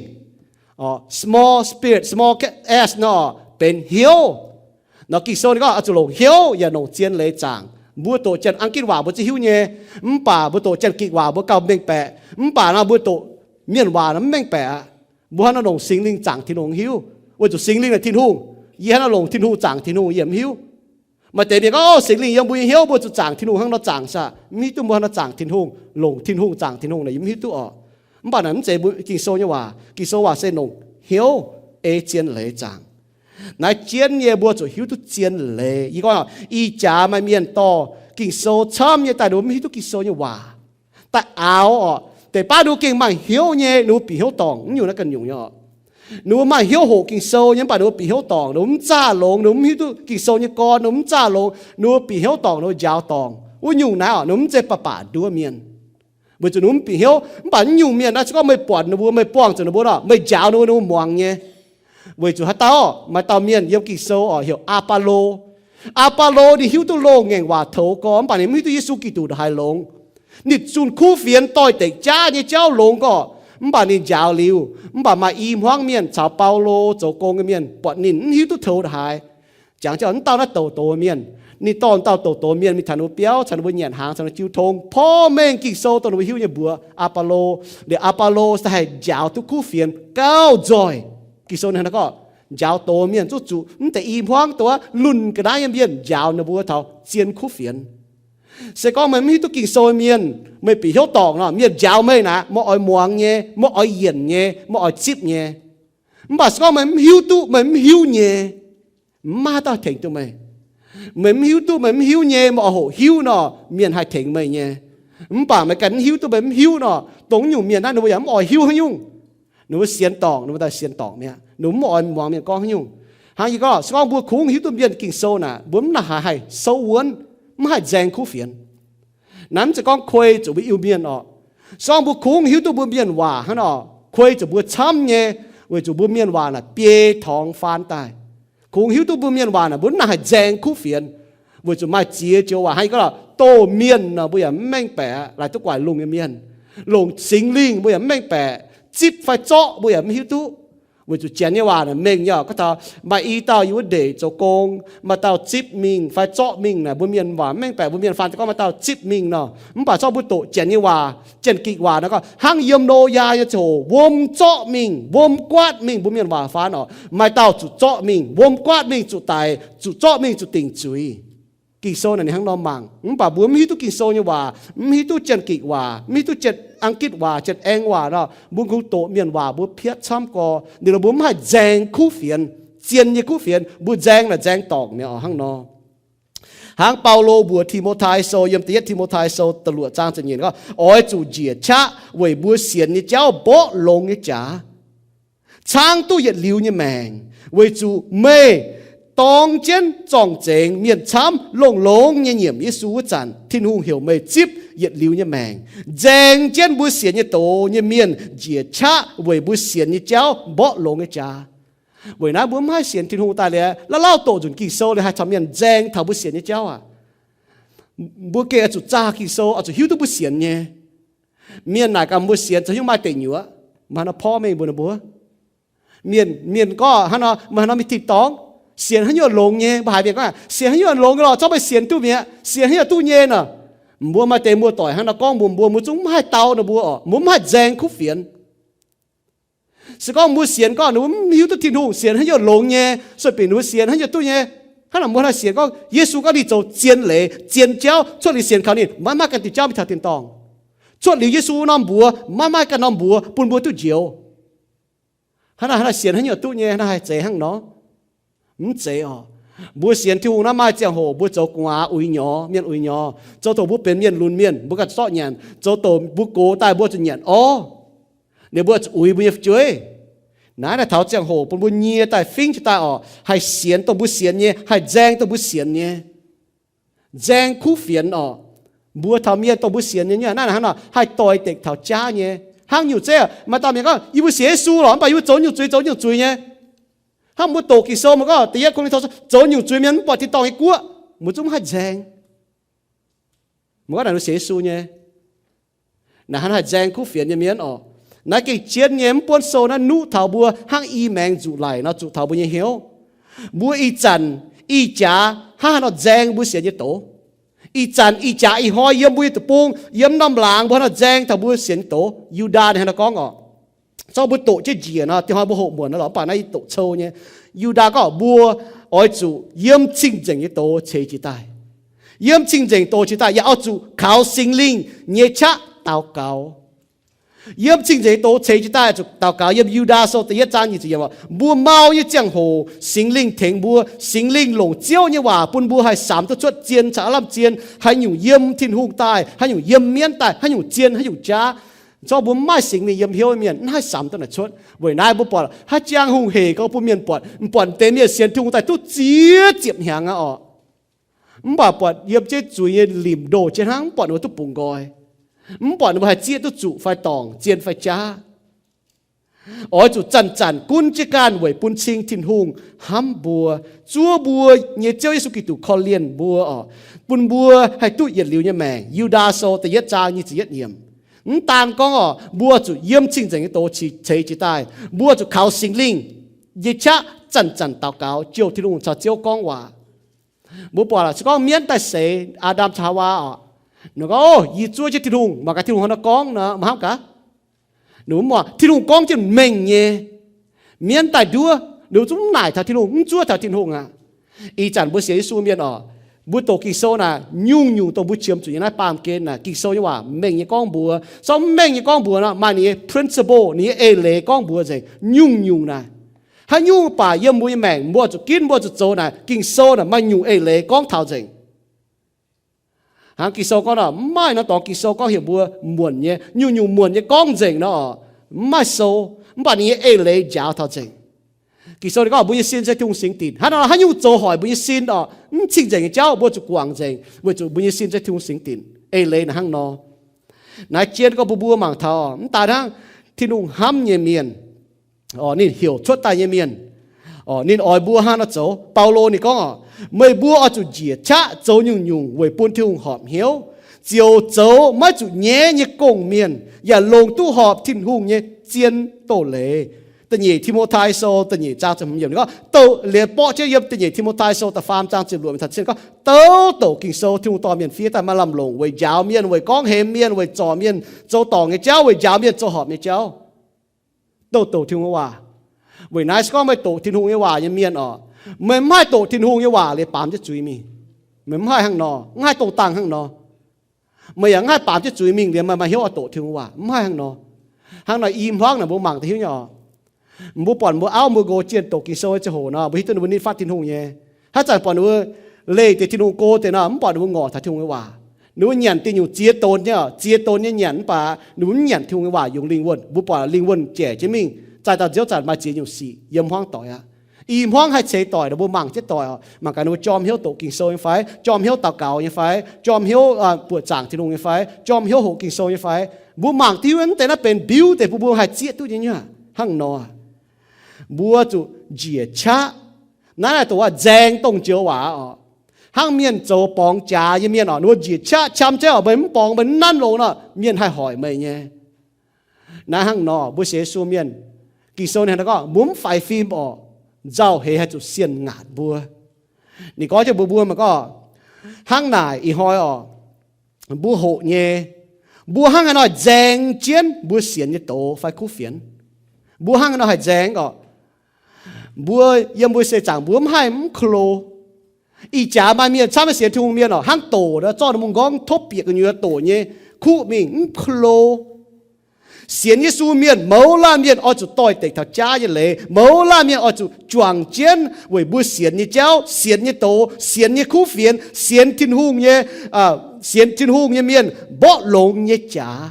อ่ะ small spirit small S เนาะเป็นเหี้ยวนักกิโซนี่ก็อาจจะลงเหี้ยวอย่าลงเจียนเลยจางบัวโตเจนอังกฤษว่าบัวจะหิวเนี่ยป่าบัวโตเจนกิว่าบัวเก่าเบ่งแปะป่านะบัวโตเมียนว่านะเบ่งแปะบัวน่ะลงสิงลิงจางที่ลงหิวว่าจะสิงลิงในทิ้นหุ่งยี่น่ะลงทิ้นหุ่งจางทิ้นหุ่งเยี่ยมหิวมาแต่เดี๋ยวก็สิงลิงยังบัวเหี้ยวบัวจะจางทิ้นหุ่งข้างเราจางซะมีตัวบัวน่ะจางทิ้นหุ่งลงทิ้นหุ่งจางทิ้นหุ่งเนี่ยยิ้มหิวตัวอ่ะป่านั้นเจบัวกิโซเนี่ยว่ากิโซว่าเส้นลงเหี้ยวเอเจียนเลยจางนายเจียนเย่บัวจะหิวทุเจียนเลยอีก็อีจ่าไม่เมียนต่อกิ่งโซช้ำเย่แต่ดูไม่หิวทุกิ่งโซเนี่ยว่าแต่เอาอ่ะแต่ป้าดูกิ่งมันหิวเย่หนูปีหิวตองอยู่นั่นกันอยู่เนี่ยหนูมาหิวหกกิ่งโซยังป้าดูปีหิวตองหนูจ้าลงหนูหิวทุกิ่งโซเนี่ยก่อนหนูจ้าลงหนูปีหิวตองหนูยาวตองว่าอยู่นะหนูเจ็บป่าดูเมียนบัวจะหนูปีหิวป่าอยู่เมียนนะก็ไม่ปวดหนูบัวไม่ป้องจะหนูบัวเนาะไม่ยาวหนูมองเนี่ยเวจูฮัตเต้ามาเต้าเมียนเยี่ยมกิโซอ๋อเหี่ยวอาปาโลนี่หิวตัวโลงเง่งว่าเถาก็ป่านนี้ไม่ตัวเยซูกิตูได้ลงนี่จุนคู่เฟียนต่อยเด็กจ้าเนี่ยเจ้าลงก็ป่านนี้ยาวลิวป่านมาอีมห้างเมียนชาวเปาโลโจโกงเมียนปอดนินหิวตัวเถาได้จังเจ้าเต้าน่ะโตเมียนนี่ตอนเต้าโตเมียนมีฐานอุเปียวฐานอุเนียนหางฐานจิวทงพ่อแม่งกิโซตัวหิวเนี่ยบัวอาปาโลเดี๋ยวอาปาโลจะให้ยาวทุกคู่เฟียนก้าวจอยกิโซนั่นก็ยาวโตเมียนจู่แต่อีพวงตัวลุ่นก็ได้ยังเบียนยาวนะบัวเท่าเจียนคู่เฟียนเสก็มันไม่ตุกิโซเมียนไม่ปีเหี่ยวตอกเนาะเมียนยาวไม่นะมออ้อยมวงเงี้ยมออ้อยเย็นเงี้ยมออ้อยจิบเงี้ยมันบอกก็มันหิวตุมันหิวเงี้ยมาต่อถึงตัวไม่มันหิวตุมันหิวเงี้ยมอโหหิวเนาะเมียนให้ถึงไม่เงี้ยมันบอกมันกันหิวตุมันหิวเนาะตรงอยู่เมียนนั่นหนูอย่ามออ้อยหิวให้ยุ่งหนูเสียนตอกหนูไม่ได้เสียนตอกเนี่ยหนูมอมองเมียนก้องให้ยุ่งหางอีก็สกองบัวคุ้งหิวตัวเมียนกิ่งโซน่ะบัวมันหาให้โซวนไม่ให้แจงคู่เฟียนน้ำจะก้องคุยจะไปอิวเมียนออกสองบัวคุ้งหิวตัวบัวเมียนว่าฮะเนาะคุยจะบัวช้ำเนี่ยเวจะบัวเมียนว่าน่ะเปียทองฟานตายคุ้งหิวตัวบัวเมียนว่าน่ะบัวน่าให้แจงคู่เฟียนเวจะมาเจียเจียวว่าให้ก็โตเมียนน่ะบัวอย่าแม่งแปะหลายตัวกว่าลงเมียนลงสิงลิงบัวอย่าแม่งแปะจิบไฟเจาะบัวอย่าไม่หิวตัวเวจูเจียนเนี่ยว่าน่ะเมงเนี่ยก็ท่ามาอีเต้าอยู่เดย์โจโกงมาเต้าจิบมิงไฟเจาะมิงน่ะบุญเมียนว่าแม่งแปะบุญเมียนฟันก็มาเต้าจิบมิงเนาะมันป่าชอบบุตโตเจียนเนี่ยว่าเจียนกิว่าแล้วก็ห้างเยี่ยมโนยาโจวมเจาะมิงวมกวาดมิงบุญเมียนว่าฟันเนาะมาเต้าจุเจาะมิงวมกวาดมิงจุตายจุเจาะมิงจุติงจุยกิโซนั่นห้างนอมังมันป่าบุญมีตุกิโซเนี่ยว่ามีตุเจียนกิว่ามีตุเจียนอังกฤษว่าเจ็ดเองว่าเนาะบุญคงโตเมียนว่าบุญเพียรช้ำกอเดี๋ยวบุญให้แจงคู่เฟียนเจียนยี่คู่เฟียนบุญแจงน่ะแจงตอกเนี่ยห้างนอหางเปาโลบัวทิโมไทโซยมเตียทิโมไทโซตลวดจ้างจะเย็นก็อ้อยจู่เจียชะเวยบัวเสียนนี่เจ้าโบลงนี่จ๋าช้างตู้เหยียดลิ้วนี่แมงเวยจู่เมตองเจนจ่องเจงเมียนช้ำลงเงียบยิสูจันทิ้นหูเหี่ยวไม่จิบเหยียดลิ้วเนี่ยแมงแจงเจนบุเสียนเนี่ยโตเนี่ยเมียนเจียชะเวยบุเสียนเนี่ยเจ้าบ่ลงเนี่ยจ้าเวยนะบุไม่เสียนทิ้นหูตายเลยแล้วเล่าโตจนกี่โซเลยฮะทำเมียนแจงทำบุเสียนเนี่ยเจ้าอ่ะ búa kê chủ cha kỳ sâu ở chủ hiếu tu búa xiên nhé miền này cầm búa xiên cho hiếu mai tệ nhúa mà nóพ่อ mình búa miền có hắn nó mà nó bị thịt tóng xiên hắn nhiều lồng nhé bài việc có xiên hắn nhiều lồng rồi choไปเสียน tu miệng xiên hắn nhiều tu nhé nè búa mai tệ búa tỏi hắn nó con búa chúng hai tàu nè búa ở muốn hai giang khúc phiền sự con búa xiên có nó hiếu tu thiên hùng xiên hắn nhiều lồng nhé rồi bị nó xiên hắn nhiều tu nhé hắn là muốn hai xiên có Giêsu có đi走尖雷尖椒出嚟เสียนเขานี่慢慢跟地教被他天当出嚟耶稣น้ำบัว慢慢跟น้ำบัวปุ่นบัวตุเจียวhắn làเสียนhắn nhiều tu nhé hắn hay chế hắn nó không chế à búa xiên thu nó mai giang hồ búa châu quá ui nhỏ miền ui nhỏ châu tổ búa bên miền lùn miền búa cắt sọ nhàn châu tổ búa cố tai búa chun nhàn nếu búa ui búa chuối nãy là tháo giang hồ búa nhia tai phinh cho tai hay xiên tổ búa xiên nhé hay giang tổ búa xiên nhé giang khu phiền búa tháo miền tổ búa xiên nhé nãy là hắn hay tỏi tịch tháo cha nhé hang nhiều chế mà tao miền có yêu xế su rồi bà yêu走nhiều chuối nhé hắn muốn tổ kỳ sâu mà có tí con đi thâu chỗ nhiều chuyên miếng bỏ thì tòng cái cua một chúng hạt giang mà có là nó xế su nhé là hắn hạt giang khu phiền như miếng nãy cái chiến nhém buôn sâu nó nụ thảo bùa hắn y mèn dụ lại nó dụ thảo bùa như hiếu bùa y chằn y chả hắn nó giang bùa xiên như tổ y chằn y chả y hoi yếm bùa tổ bung yếm năm làng bùa nó giang thảo bùa xiên tổ Yuda này nó có sau bữa tổ chết gì nó thì họ bữa hộ muộn nó bảo này tổ châu nhé Yuda có bùa ỏi chủ yếm chính chính cái tổ chế chỉ tài yếm chính chính tổ chỉ tài ya chủ khảo sinh linh nhẹ chắc tao cáo yếm chính chính tổ chế chỉ tài chủ tao cáo yếm Yuda sau thì trang như gì vậy bùa mau như giang hồ sinh linh thèn bùa sinh linh lồng chiếu như hòa bùn bùa hay sám tôi chuột chiên trả làm chiên hay nhung yếm thiên hùng tài hay nhung yếm miên tài hay nhung chiên hay nhung cha cho bố mai sinh này yếm hiếu miền hai sắm tôi là chốt bởi nay bố bỏ hai trang hùng hề có bố miền bỏ tên miền xiên thung tại tôi chia chiếm hàng á bỏ yếm chết chuối lìm đồ trên hang bỏ nó tôi bùng gọi bỏ nó phải chia tôi chủ phải tòng chiên phải cha chủ chăn cún chế can với bún sinh thiên hùng hám bùa chúa bùa nhớ chơi Giêsu Kitô khó liền bùa bún bùa hay tụi nhiệt liu như mẹ Yuda so tại yết trang như chỉ yết niệm tàn con bùa chủ yếm chính chính cái tổ chỉ chế chỉ tài bùa chủ khảo sinh linh yết cha chăn tao cáo chiều thiên hùng cho chiều con hòa bùa bỏ là con miễn tài sế Adam Hawa nó có yết chúa cho thiên hùng mà cái thiên hùng nó con nó mà không cả nếu mà thiên hùng con trên mình nhé miễn tài đua nếu chúng nải thà thiên hùng chúa thà thiên hùng ý chẳng bùa xế su miễn bùa tổ kỳ sâu là nhung tổ bùa chiếm chủ nhân là pam kên là kỳ sâu nhưว่าmình như con bùa sau mình như con bùa mà như principle như lệ con bùa gì nhung này hay nhung bà yếm bùa mình bùa chủ kín bùa chủ châu này kỳ sâu là mà nhung lệ con thảo gì hàng kỳ sâu con là mai nó tỏ kỳ sâu con hiểu bùa muộn nhé nhung muộn như con gì nó mai sâu bà như lệ giáo thảo gì kỳ sau đó có bây giờ xin sẽ thung sinh tiền, hắn nói hắn yêu châu hỏi bây giờ xin đó, chính chính cái cháu bây giờ quảng chính, bây giờ xin sẽ thung sinh tiền, lên là hắn nó, nãy chiến có bùa mảng thảo, ta đang thiên hùng hám nhẹ miền, nên hiểu chuột tai nhẹ miền, nên ỏi bùa hắn nó châu, Paulo này có, mấy bùa ở chỗ gì, cha châu nhung với buôn thiên hùng họp hiếu, chiều châu mấy chỗ nhẹ như công miền,อย่าลงตู้หอบthiên hùng nhé, chiến tổ lệแต่ยี่ทิโมไทโซแต่ยี่จ้าจะมันอย่างนี้ก็โตเลี้ยปอเจียบแต่ยี่ทิโมไทโซแต่ฟาร์มจ้างจีบรวมทัดเช่นก็โตกินโซที่มุตอเมียนฟีแต่มาลำลงไว้ยาวเมียนไว้ก้องเฮมเมียนไว้จ่อเมียนโจต่อไงเจ้าไว้ยาวเมียนโจหอบไงเจ้าโตที่มุว่าไว้นายก็ไม่โตที่มุว่ายังเมียนไม่โตที่มุว่าเลยปามจะจุยมีไม่ห้างนอง่ายโตตังห้างนอไม่อย่างง่ายปามจะจุยมีเดี๋ยวมาเหี้ยวโตที่มุว่าไม่ห้างนอห้างนออิ่มห้องน่ะบุมังที่เหี้ยวmua bọn mua áo mua gỗ chiên tổ kỳ sôi cho hồ nó bởi tôi muốn đi phát thiên hùng nhé hát chẳng bọn mua lê thì thiên hùng cô thì nó bọn mua ngỏ thà thiên hùng hòa nếu nhận thì nhiều chia tôn nhé nhận bà nếu nhận thiên hùng hòa dùng linh quân mua bọn linh quân trẻ chứ mình tại tao dễ dàng mà chia nhiều xì yếm hoang tỏi im hoang hay chế tỏi là mua mảng chết tỏi mà cái nó chom hiếu tổ kỳ sôi như phải chom hiếu tàu cáo như phải chom hiếu bữa chẳng thiên hùng như phải chom hiếu hồ kỳ sôi như phải mua mảng tiêu ấnแต่น่ะเป็นบิวแต่mua hay chiaตู้như nhá hăng nọบัวจุเจียชะนั่นแหละตัวแจงตรงเจียวหวา hang miền châu bóng trà như miền ở nuôi gì cha chăm chế ở bên bóng bên năn lỗ nọ miền hay hỏi mày nhé na hang nọ bữa sẽ xu miền kỳ sau này nó có muốn phải phim ở giàu hệ hay chụp xiên ngạt bùa nị có cho bùa mà có hang nải y hỏi ở bùa hộ nhé bùa hang nói dèn chiến bùa xiên như tổ phải cú phiền bùa hang nói dèn ở bùa yếm bùa sẽ chẳng bùa hai khô y chả mà miền sao mà xiên thùng miền ở hang tổ đó cho nó mong gong thốt biệt cái như tổ nhé khu mình khô xiên như su miền mẫu la miền ở chỗ tỏi tịch thảo cha như lệ mẫu la miền ở chỗ choàng chiến với bùa xiên như cháu xiên như tổ xiên như khu phiền xiên thiên hùng như xiên thiên hùng như miền bỏ lông như chả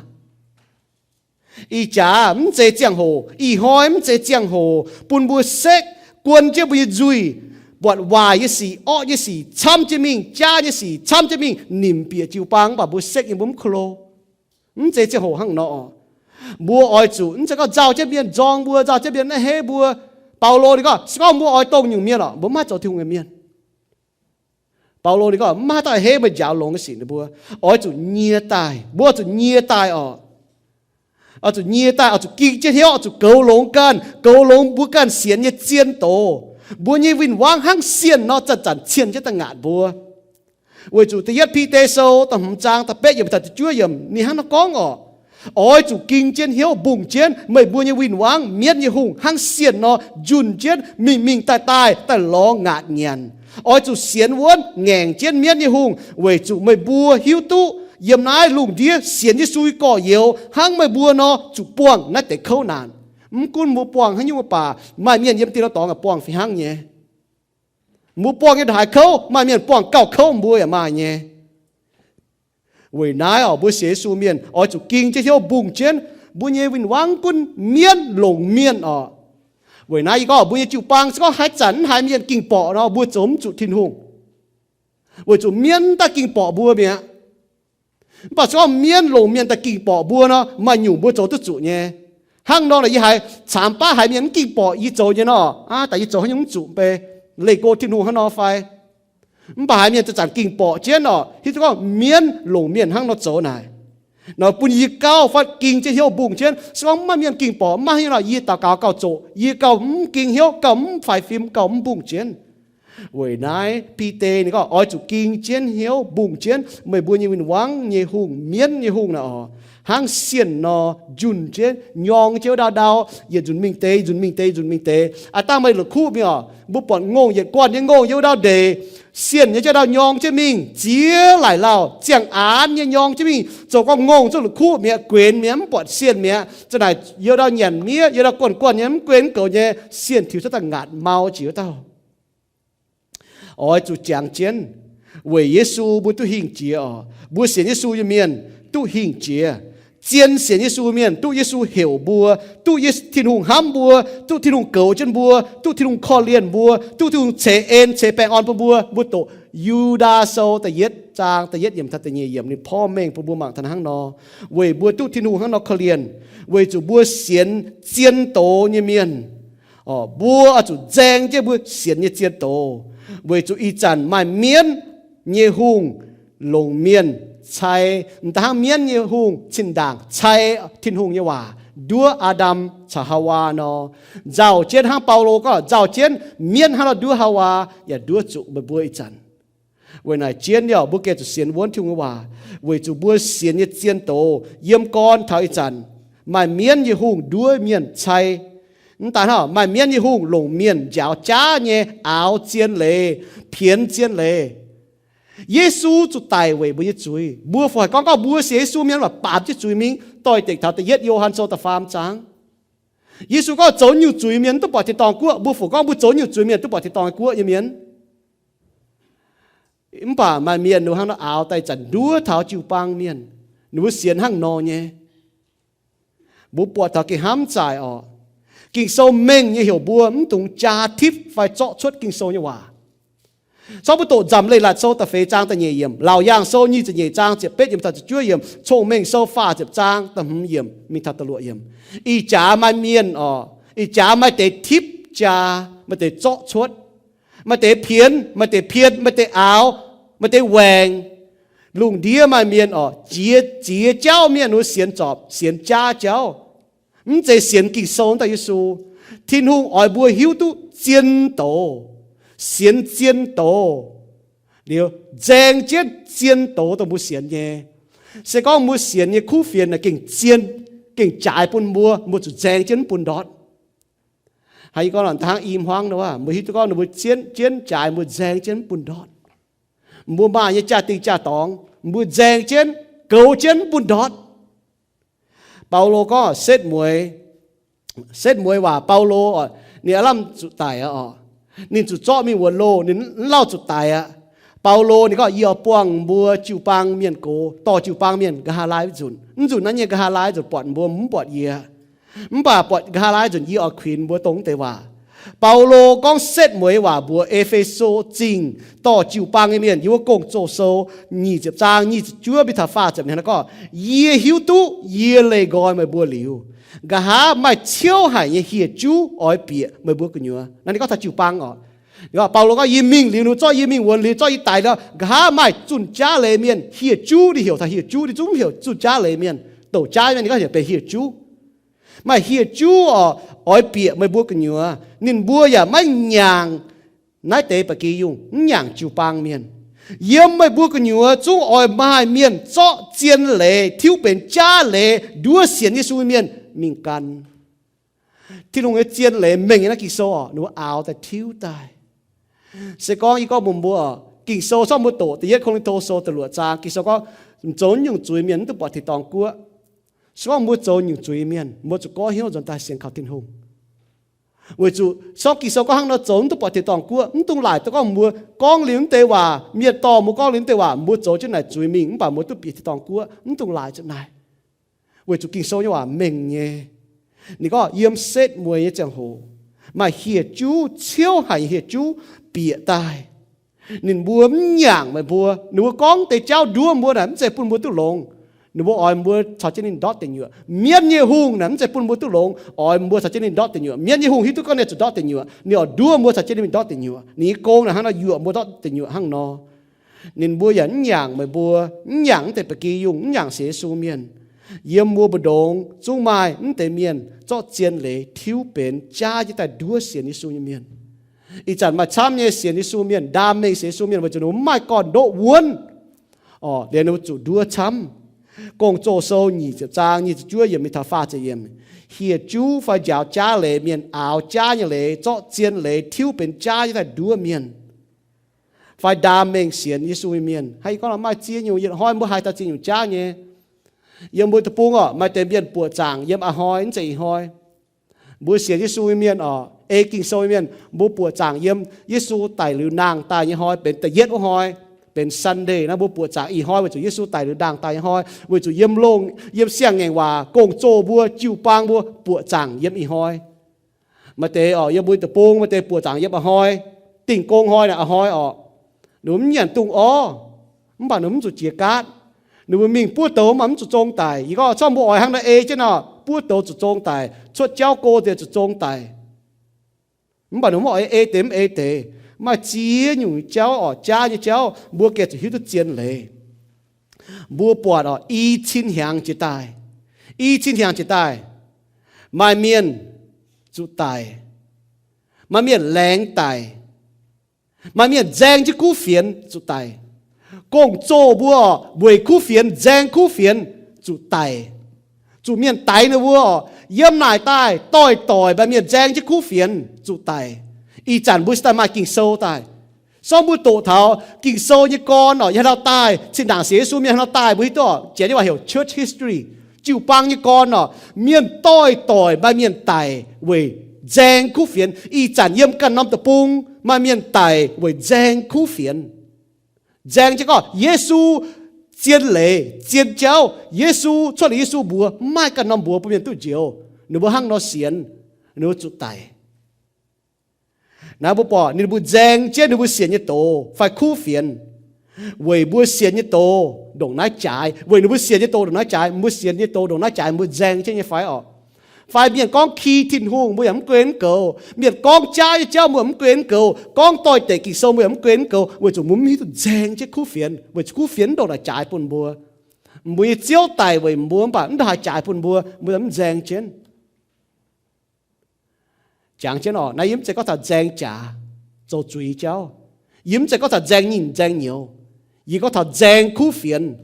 y chả chế giang hồ y hỏi chế giang hồ bùn bùa sét quân chế bùa duy bọt hoài như xì ọ như xì chăm chế mình cha như xì chăm chế mình niệm bịa chiu bang bà bùa sét như bùm khô chế giang hồ hăng nọ bùa oi chủ sẽ có giao chế biên giong bùa giao chế biên hê bùa Paulo đi có bùa oi tông nhiều miên ọ bùm má cho thiêu người miên Paulo đi có má tại hê mà giáo lông cái xì bùa oi chủ nhia tài bùa chủ nhia tài ọ ở chỗ nhia ta ở chỗ kinh chế hiếu ở chỗ cầu lông búa can xiên như chiên tổ búa như vinh quang hăng xiên nó chặt chặt chiên chế ta ngạn búa với chủ tự nhất pi tê sâu tầm trang tập bét yểm thật chúa yểm ni hăng nó có ngọ ôi chủ kinh chế hiếu bùng chiến mày búa như vinh quang miết như hùng hăng xiên nó dùn chiến mình tai lo ngạn nhàn ôi chủ xiên vốn ngèng chiến miết như hùng với chủ mày búa hiếu tu yếm nái lùng đĩa xiên như suy cỏ yếu hang mày bùa nó chủ buông nát để khâu nàn cún mua buông hay như mua bà mai miền yếm tì nó tỏng ở buông phi hang nhé mua buông như đại khâu mai miền buông cào khâu mua ở mai nhé với nái ở bữa xế su miền ở chủ kinh chế hiếu bùng chiến bữa nhé vinh vang cún miền lồng miền ở với nái có bữa nhé chịu bang có hai chắn hai miền kinh bỏ nó bữa chấm chủ thiên hùng với chủ miền ta kinh bỏ bùa mẹ bà cho miên lồng miên ta kinh bỏ bùa nó mà nhủ bùa chỗ tự chủ nhé hang nó là như hai chạm ba hai miên kinh bỏ ý chỗ nhé nó tại ý chỗ hay những chủ bề lấy cô thiên hùng hắn nó phải bà hai miênจะจัดkinh bỏ chết nó thì có miên lồng miên hang nó chỗ này nó bùn ý cao phát kinh chế hiếu bùng chết xong mà miên kinh bỏ mà như là ý tạo cao chỗ ý cao kinh hiếu cấm phải phim cấm bùng chết với nái pi tê này có oi chủ kinh chiến hiếu bùng chiến mày bùa như mình vắng như hùng miến như hùng nào hang xiên nó dùn chiến nhong chiếu đào giờ dùn mình tê ta mày lục khu mi bút bọn ngông giờ quan như ngông chiếu đào đề xiên như chiếu đào nhong chứ mình chia lại lao chẳng án như nhong chứ mình cho con ngông cho lục khu mi quên miếng bọn xiên mi cho này chiếu đào nhàn mía chiếu đào quần nhém quên cầu nhé xiên thiếu rất là ngạt mau chiếu tao ôi chủ chẳng chiến với Giêsu bữa tu hình chia bữa xiên Giêsu như miền tu hình chia chiến xiên Giêsu miền tu Giêsu hiểu bùa tu thiên hùng ham bùa tu thiên hùng cầu chân bùa tu thiên hùng kho liền bùa tu thiên hùng chế bèn on bùa bùa tổ Yuda sâu tại yết trang tại yết yểm thật tại nhị yểm niพ่อ mình bùa mạng thần hang nọ với bùa tu thiên hùng hang nọ kho liền với chủ bùa xiên chiến tổ như miền bùa chủ giang chứ bùa xiên như chiến tổ với chủ y chăn mai miên như hùng lồng miên chay ta miên như hùng chín đảng chay thiên hùng như hòa đua Adam cha Hawa nó giàu chiến hang Paulo có giàu chiến miên hang là đua Hawa ya đua chủ bởi bùa y chăn với này chiến nhở bùa kể chủ xiên vốn thiên hùng hòa với chủ bùa xiên như chiến tổ yếm con thảo y chăn mai miên như hùng đua miên chay ta hả mà miên như hùng lồng miên giáo cha nhé áo chiến lệ phiến chiến lệ Giêsu chủ tài về bữa chuối bữa phải con có bữa Giêsu miên là bám chứ chuối mình tôi tịch thảo tự yết Gioan sô ta phàm trắng Giêsu có chỗ nhiều chuối miên tôi bỏ thì tòng cua bữa phải con bữa chỗ nhiều chuối miên tôi bỏ thì tòng cua như miên bà mà miên nó hang nó áo tay chặt đúa thảo chịu băng miên nó xiên hang nò nhé bữa bỏ thảo cái hám trái kinh sâu mình như hiểu bùa tung cha thiếp phải chọn出kinh sâu như hòa sau bữa tổ dầm lấy là sâu ta phê trang ta nhẹ yểm lão yang sâu như nhẹ trang chỉ biết yểm ta chúa yểm chồng mình sâu pha chỉ trang ta yểm mình thật ta lụa yểm y chả mai miên y chả mai để thiếp cha mai để chọn出mai để phiến mai để áo mà tê vàng lùng đĩa mà miền chia cháu miền nó xiên chọp xiên cha cháu chế xiên kinh sâu tại Giêsu thiên hùng ỏi bùa hiếu tu chiến tổ xiên chiến tổ điều giang chết chiến tổ tôi muốn xiên nhé sẽ có muốn xiên như khu phiền là kinh chiến kinh trái bún mua một chút giang chiến bún đọt hay có lần tháng im hoang đâu à, mới có một chiến trái một giang chiến bún đọt mua mà như cha tình cha tòng mua giang chiến cầu chiến bún đọt Paulo có xét muối và Paulo nè làm chủ tài nên chủ cho mình quần lô nên lao chủ tài Pauloนี่ก็ยอปวงบัวจิวปังเมียนโกต่อจิวปังเมียนกะหาลายจุนจุนนั้นเนี่ยกะหาลายจุนปอดบัวปอดเยียป่าปอดกะหาลายจุนยี่อควินบัวตรงแต่ว่าเปาโลก็เซตมวยว่าบัวเอเฟโซจริงต่อจิวปังเมียนยี่ว่ากงโจโซนี่จะจางนี่จะจั่วบิทาฟ้าจับเนี่ยแล้วก็เยียหิวตุเยียเลยกอยมาบัวหลิวกะหาไม่เชี่ยวหายเฮียจูอ้อยเปียมาบัวกันยัวนั่นนี่ก็ถ้าจิวปังก็เปาโลก็ยิมิงหลิวจ้อยยิมิงวนหลิวจ้อยตายแล้วกะหาไม่จุนจ้าเลยเมียนเฮียจูดิเหี่ยวถ้าเฮียจูดิจุ้มเหี่ยวจุนจ้าเลยเมียนโตจ้าเมียนก็เหี่ยวไปเฮียจูไม่เฮียจูอ้อยเปียมาบัวกันยัวนินบัวอย่าไม่หยางนายเตะปะกียุงหยางจิวปังเมียนเยี่ยมไม่บัวกันยัวจุ้งอ้อยไม้เมียนจ้อเจียนเล่ทิวเป็นจ้าเล่ดัวเสียนยิสูเมียนมิงกันที่ลงเจียนเล่เม่งนักกิโซหนูเอาแต่ทิวตายเสกองอีก็มุมบัวกิโซซ่อมบัวโตแต่ยัดคงโตโซตลอดจางกิโซก็โจนอยู่จุยเมียนตัวปอดที่ตองกัวสองบัวโจนอยู่จุยเมียนบัวจุก้อเหี้ยวจนตายเสียงเขาทิ้งหงวัวจุสองกิโซก็หังเราโจนตัวปอดที่ตองกัวตรงหลายตัวก็บัวกองลิ้นเตว่าเมียต่อบัวกองลิ้นเตว่าบัวโจจุดไหนจุยมิงป่าบัวตัวปีที่ตองกัวตรงหลายจุดไหนวัวจุกิโซเนี่ยว่าเม่งเนี่ยนี่ก็เยี่ยมเซตมวยจังโหมาเฮียจูเชี่ยวหายเฮียจูเปียตายนินบัวมันหยางมาบัวหนูก้องแต่เจ้าดัวบัวน่ะมันจะปุ่นบัวตุลงหนูบัวอ่อยบัวชาวเจนินดอตเต็งอยู่เมียนเยหุงน่ะมันจะปุ่นบัวตุลงอ่อยบัวชาวเจนินดอตเต็งอยู่เมียนเยหุงฮิตุก็เนี่ยจะดอตเต็งอยู่เนี่ยดัวบัวชาวเจนินดอตเต็งอยู่นี่โกงน่ะฮั่งน่ะอยู่บัวดอตเต็งอยู่ฮั่งนอนินบัวหยันหยางมาบัวหยางแต่ปะกียุงหยางเสียสูเมียนเยี่ยมบัวบดงจุงไม้แต่เมียนเจาะเจียนเหลทิวเป็นจ้าจะแต่ดัวเสียนิสูเมียนอีจันมาช้ำเนี่ยเสียนิสูเมียนดามเมเสียสูเมียนว่าจะหนูไม่ก่อนโดวนเดี๋ยวหนูจุดัวช้ำกงโจโซนี่จะจางนี่จะช่วยยังไม่ทัฟ้าจะเยี่ยมเฮียจูไฟยาวจ้าเหลเมียนเอาจ้าอย่างเหลเจาะเจียนเหลทิวเป็นจ้าจะแต่ดัวเมียนไฟดามเมเสียนิสูเมียนให้ก็เราไม่เจียนอยู่ยันห้อยเมื่อหายตาเจียนอยู่จ้าเนี่ยยมบุตรปุงมาเต็มเบียนปวดจางยมอาหอยใจหอยบุเสียยิสูเมียนเอกิงโซเมียนบุปวดจางยมยิสูไตหรือนางตายยหอยเป็นแต่เย็ดหอยเป็นซันเดย์นะบุปวดจางอีหอยว่าจุยิสูไตหรือนางตายหอยว่าจุยมลงยมเสียงแงงว่าโกงโจบัวจิวปางบัวปวดจางยมอีหอยมาเตะยมบุตรปุงมาเตะปวดจางยมอาหอยติ่งโกงหอยน่ะอาหอยหนุ่มเหยียนตุงมันบ่าหนุ่มจุดเจียกัดหนูมิงพูดโตมันจุดจงตายอีก็ชอบบัวอ่อยหังได้เจ้าเนาะพูดโตจุดจงตายชดเจ้าโกเดียจุดจงตายมันบอกหนูว่าเต็มเตมาเจียอยู่เจ้าจ้าอยู่เจ้าบัวเกศหิวตุเจียนเลยบัวปวดอีชิ้นหางจะตายอีชิ้นหางจะตายมาเมียนจุดตายมาเมียนแรงตายมาเมียนแจงจะกู้เฟียนจุดตายกงโจบัวบวยคู่เฟียนแจงคู่เฟียนจุไตจุเมียนไตนะวัวเยี่ยมนายใต้ต่อยแบบเมียนแจงจะคู่เฟียนจุไตอีจันบุสตามากิ่งโซตายซ้อมบุโตเท้ากิ่งโซยี่ก้อนยันเราตายสินด่างเสียสูเมียนเราตายบุยตัวเจ๋งที่ว่าเหี่ยว church history จิวปังยี่ก้อนเมียนต่อยแบบเมียนไตเวยแจงคู่เฟียนอีจันเยี่ยมกันน้ำตะปุงมาเมียนไตเวยแจงคู่เฟียนแจงจะก็เยซูเจียนเหล่เจียนเจ้าเยซูช่วยเยซูบัวไม่กันน้ำบัวเปลี่ยนตู้เจียวหนูบัวหั่งนอเสียนหนูจุดไตนะบัวปอหนูบัวแจงเจียนหนูบัวเสียนยี่โตไฟคู่เฟียนเวยบัวเสียนยี่โตดงน้าจ่ายเวยหนูบัวเสียนยี่โตดงน้าจ่ายบัวเสียนยี่โตดงน้าจ่ายบัวแจงเช่นยี่ไฟ phải miền con khi thìn hùng mùi ấm quên cầu miền con trai cháu mùi ấm quên cầu con tôi tệ kỳ sâu mùi ấm quên cầu mùi chủ muốn mi tụi dèn chứ khu phiền mùi khu phiền đâu là trái bùn bùa mùi chiếu tài với mùi bạn đã trái bùn bùa mùi ấm dèn trên chẳng chứ nó nay yếm sẽ có thật dèn trả cho chú ý cháu yếm sẽ có thật dèn nhìn dèn nhiều vì có thật dèn khu phiền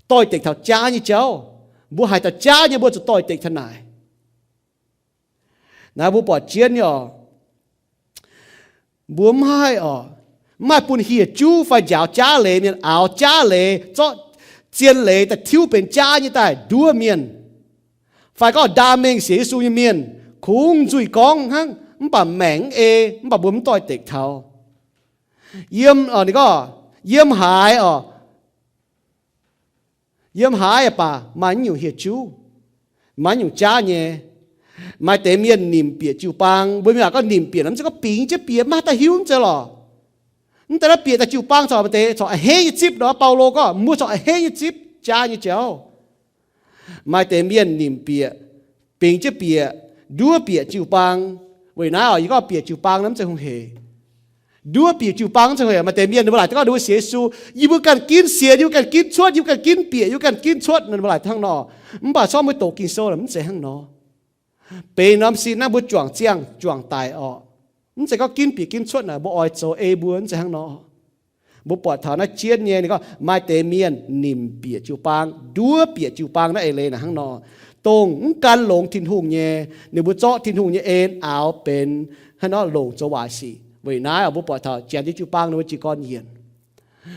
tôi tệ thật cha như cháu bố hai ta cha như bố cho tôi tịch thân này nãy bố bỏ chiến nhở bố mai bún hiệt chú phải giáo cha lệ miền áo cha lệ cho chiến lệ ta thiếu bên cha như tai đua miền phải có đa mình sĩ su như miền khung duy con hăng bà mẻng bà bố tôi tịch thầu yếm này có yếm hại yếm hại bà mà nhiều hiệt chú mà nhiều cha nhé mà tế miền niệm bịa chú bang bởi vì có niệm bịa lắm chứ có bính chứ bịa mà ta hiếu chứ lòแต่ละเปียแต่จิวปังสอบเตะสอบเฮียจิบเนาะเปาโลก็มัวสอบเฮียจิบจ้าอยู่เจ้าไม่เตเมียนนิมเปียปิงจะเปียดัวเปียจิวปังเว้ยน้าอ๋ออีก็เปียจิวปังน้ำจะคงเฮดัวเปียจิวปังจะคงเฮมาเตเมียนเวลาก็ดูเสียสูอยู่กันกินเสียอยู่กันกินชวดอยู่กันกินเปียอยู่กันกินชวดนั่นเวลาทั้งนอมันบ่ชอบไม่โตกินโซ่แล้วมันเสียทั้งนอเป็นน้ำซีน้ำบุจวงเจียงจวงตายอ๋อมันจะก็กินปีกินชวดน่ะบ่ออยโซบัวมันจะข้างนอบ่ปวดเท้านะเชียนเนี่ยนี่ก็ไม่เตเมียนนิมเปียจิวปังดัวเปียจิวปังนั่นเอเลยนะข้างนอตรงการหลงทินหุงเนี่ยนี่บุเจาะทินหุงเนี่ยเอ็นเอาเป็นให้นอหลงจะวาสีเว้ยน้าเอาบ่ปวดเท้าเจียนที่จิวปังนู่นจีก้อนเย็น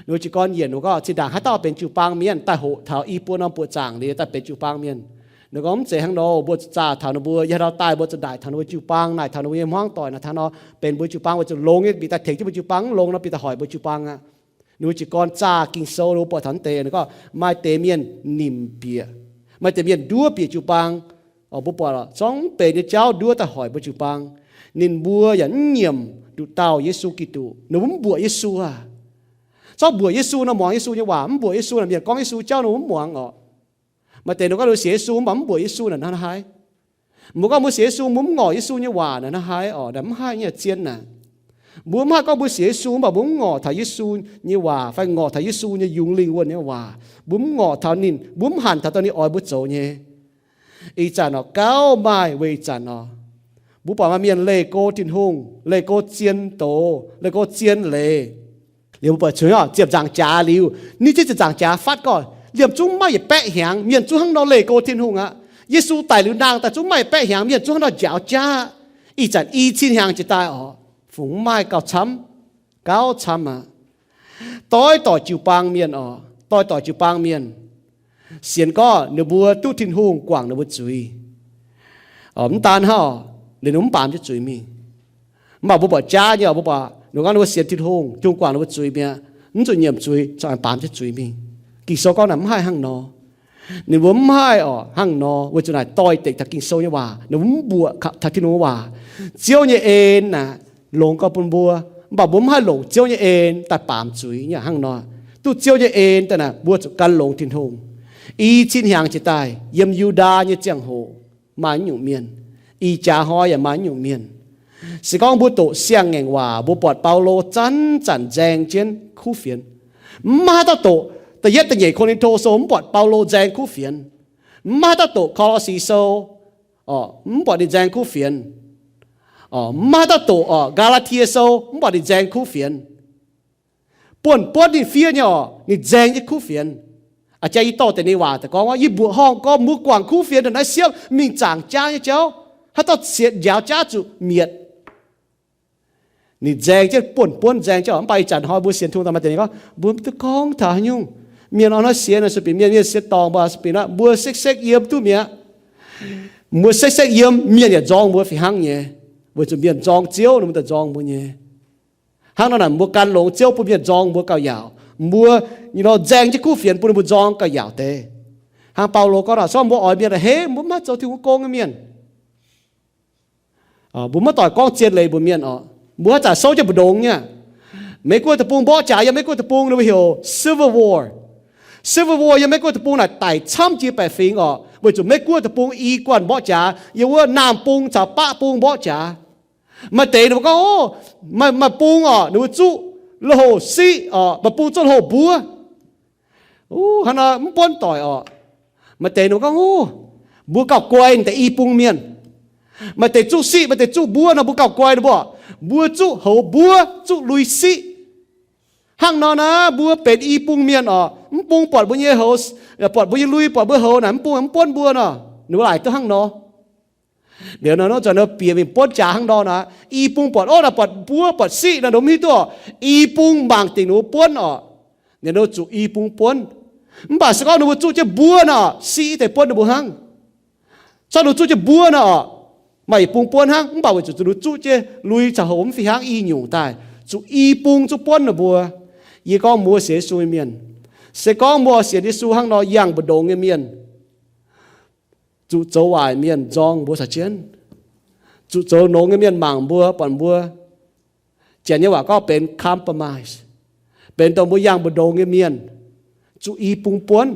นู่นจีก้อนเย็นนู่นก็จีด่างให้ต้าเป็นจิวปังเมียนแต่หัวเท้าอีปวดน้ำปวดจางเลยแต่เป็นจิวปังเมียนนึกว่ามันเสียข้างนอกบัวจ่าฐานบัวยาเราตายบัวจะได้ฐานบัวจิวปังนายฐานบัวยังห้องต่อยนะฐานเราเป็นบัวจิวปังบัวจะลงเนี่ยปีตาเถกที่บัวจิวปังลงนะปีตาหอยบัวจิวปังอ่ะนึกว่าจิกรจ่ากินโซโลปวดฐานเตนึกว่าไม่เตเมียนนิมเปียไม่เตเมียนดัวเปียจิวปังอ๋อบัวปวดสองเป็นเจ้าดัวตาหอยบัวจิวปังนินบัวอย่างเงี่ยมดูเต่าเยซูกิตูนึกว่าบัวเยซูอ่ะชอบบัวเยซูนะมองเยซูเนี่ยว่ามันบัวเยซูนะเมียก้องเยซูเจ้านึกว่ามองอ๋อmà tiền nó có được Giê-xu bấm bùa Giê-xu là nó hay, muốn có muốn Giê-xu muốn ngỏ Giê-xu như hòa là nó hay ở đấm hai như chiên nè, muốn hai có muốn Giê-xu mà muốn ngỏ thầy Giê-xu như hòa phải ngỏ thầy Giê-xu như dùng linh quân như hòa, muốn ngỏ thằng nín muốn hàn thằng tao ní ỏi bút dấu nhé, ý chả nó cao mai về chả nó, bố bảo mà miền lệ cô thiên hùng lệ cô chiên tổ lệ cô chiên lệ, liệu bữa chơi à接giảng trả liu, ní chỉ giảng trả phát coi liệm chúng mai bẻ hàng miền chúng hăng nó lệ cô thiên hùng á Giê-xu tài lưu nàngแต่chúng mai bẻ hàng miền chúng hăng nó giáo cha ý chẳng ý chín hàng chỉ tai ở phụng mai cao chấm à tối tỏi chiu bang miền ở tối tỏi chiu bang miền xiên có nửa bùa tu thiên hùng quảng nửa bùa chuối ẩm tan ha để nấm bám cho chuối mi mà bùa bỏ cha nhở bùa bỏ nửa con nửa xiên thiên hùng trung quảng nửa bùa chuối mi nửa chuối nhầm chuối cho anh bám cho chuối mi kinh số con nắm hai hang nọ, nếu muốn hai ở hang nọ, với chỗ này tôi tịch thật kinh số như hòa, nếu muốn bùa thật kinh nó hòa, chiếu như ên nè, lồng có bún bùa, bảo muốn hai lồng chiếu như ên, ta bám chuối như hang nọ, tu chiếu như ên, ta nè bùa chỗ căn lồng thiên hùng, y chín hàng chỉ tài, yếm Yuda như chẳng hồ, mà nhủ miền, y cha hoi à mà nhủ miền, sĩ con bùa tổ xiang ngành hòa, bùa bọt Paulo chắn dèn trên khu phiền, mà ta tổแต่ยัดแต่ใหญ่คนในโทโซมปอดเปาโลแจงคู่เฟียนมาตาโตคอร์ซีโซปอดดิแจงคู่เฟียนมาตาโตกาลาเทียโซปอดดิแจงคู่เฟียนป่วนดิเฟียเนี่ยนี่แจงยี่คู่เฟียนอาจารย์โตแต่ในว่าแต่ก็ว่ายี่บัวห้องก็มือกวางคู่เฟียนแต่นั้นเสียมิงจางจ้าเจ้าถ้าต้องเสียยาวจ้าจุเมียดนี่แจงเจ้าป่วนแจงเจ้าไปจันหอยบัวเสียนทุ่งตามมาแต่นี้ก็บัวตะกองถ่ายยุ่งเมียนอนเสียนะสปิเมียนเสียตองบ่สปินะบัวเซ็กเยี่ยมตู้เมียบัวเซ็กเยี่ยมเมียเนี่ยจองบัวฝีหังเนี่ยบัวจะเมียนจองเจียวมันจะจองบัวเนี่ยหังนั่นน่ะบัวการหลงเจียวปุ๊บเมียนจองบัวเก่ายาวบัวนี่เราแจงจะคู่เฟียนปุ๊บบัวจองเก่ายาวเต้หังเปาโลก็เราซ่อมบัวอ่อยเมียนเฮ้บัวมาเจ้าที่หัวโกงเมียนบัวมาต่อยกองเจียนเลยบัวเมียนบัวจ่าโซ่จะบัวดงเนี่ยไม่กลัวตะปูบ่จ่ายังไม่กลัวตะปูเลยเหี่ยว Civil War ยังไม่กลัวตะปูน่ะไต่ช่ำจีไปฟิงบั bởi chủ mấy cua tập bung y quan bỏ trả yêu ua nam bung chả ba bung bỏ trả mà tế nó có mà bung nó chú là hồ si mà bung cho hồ búa hắn là bốn tỏi mà tế nó có búa cọc quay để y bung miền mà tế chú si mà tế chú búa nó búa cọc quay nó bỏ búa chú hồ búa chú lùi si hàng nó na búaเป็ด y bung miền bungปอดbúa như hồปอดbúa như lùiปอดbúa hồ nè bung bốn búa nó nó lại tới hàng nóเดี๋ยวnó cho nóเปลี่ยนเป็นปอดจ่าhàng đóนะอีปุงปอดlàปอดบัวปอดซีนะหนูมีตัวอีปุงบางติหนูปนเดี๋ยวnó chủอีปุงปนมันบ่าสก็หนูchủจะบัวนะซีแต่ปนหนูบัวหังsaoหนูchủจะบัวนะไม่ปุงปนหังมันบ่าว่าจุหนูchủจะลุยจะหอมฝีหังอีหยุ่งตายchủอีปุงจุปนหนูบัวยี่ก็มัวเสียซุยเมียนเสียก็มัวเสียที่สู้หังนอย่างบดงเมียนchủ châu hoài miền giong búa sạch chiến chủ châu nông cái miền mảng búa bọn búa chỉ như vậy cóเป็น compromise เป็นตัวบúย่างบดงcái miền chủ yปุงปวน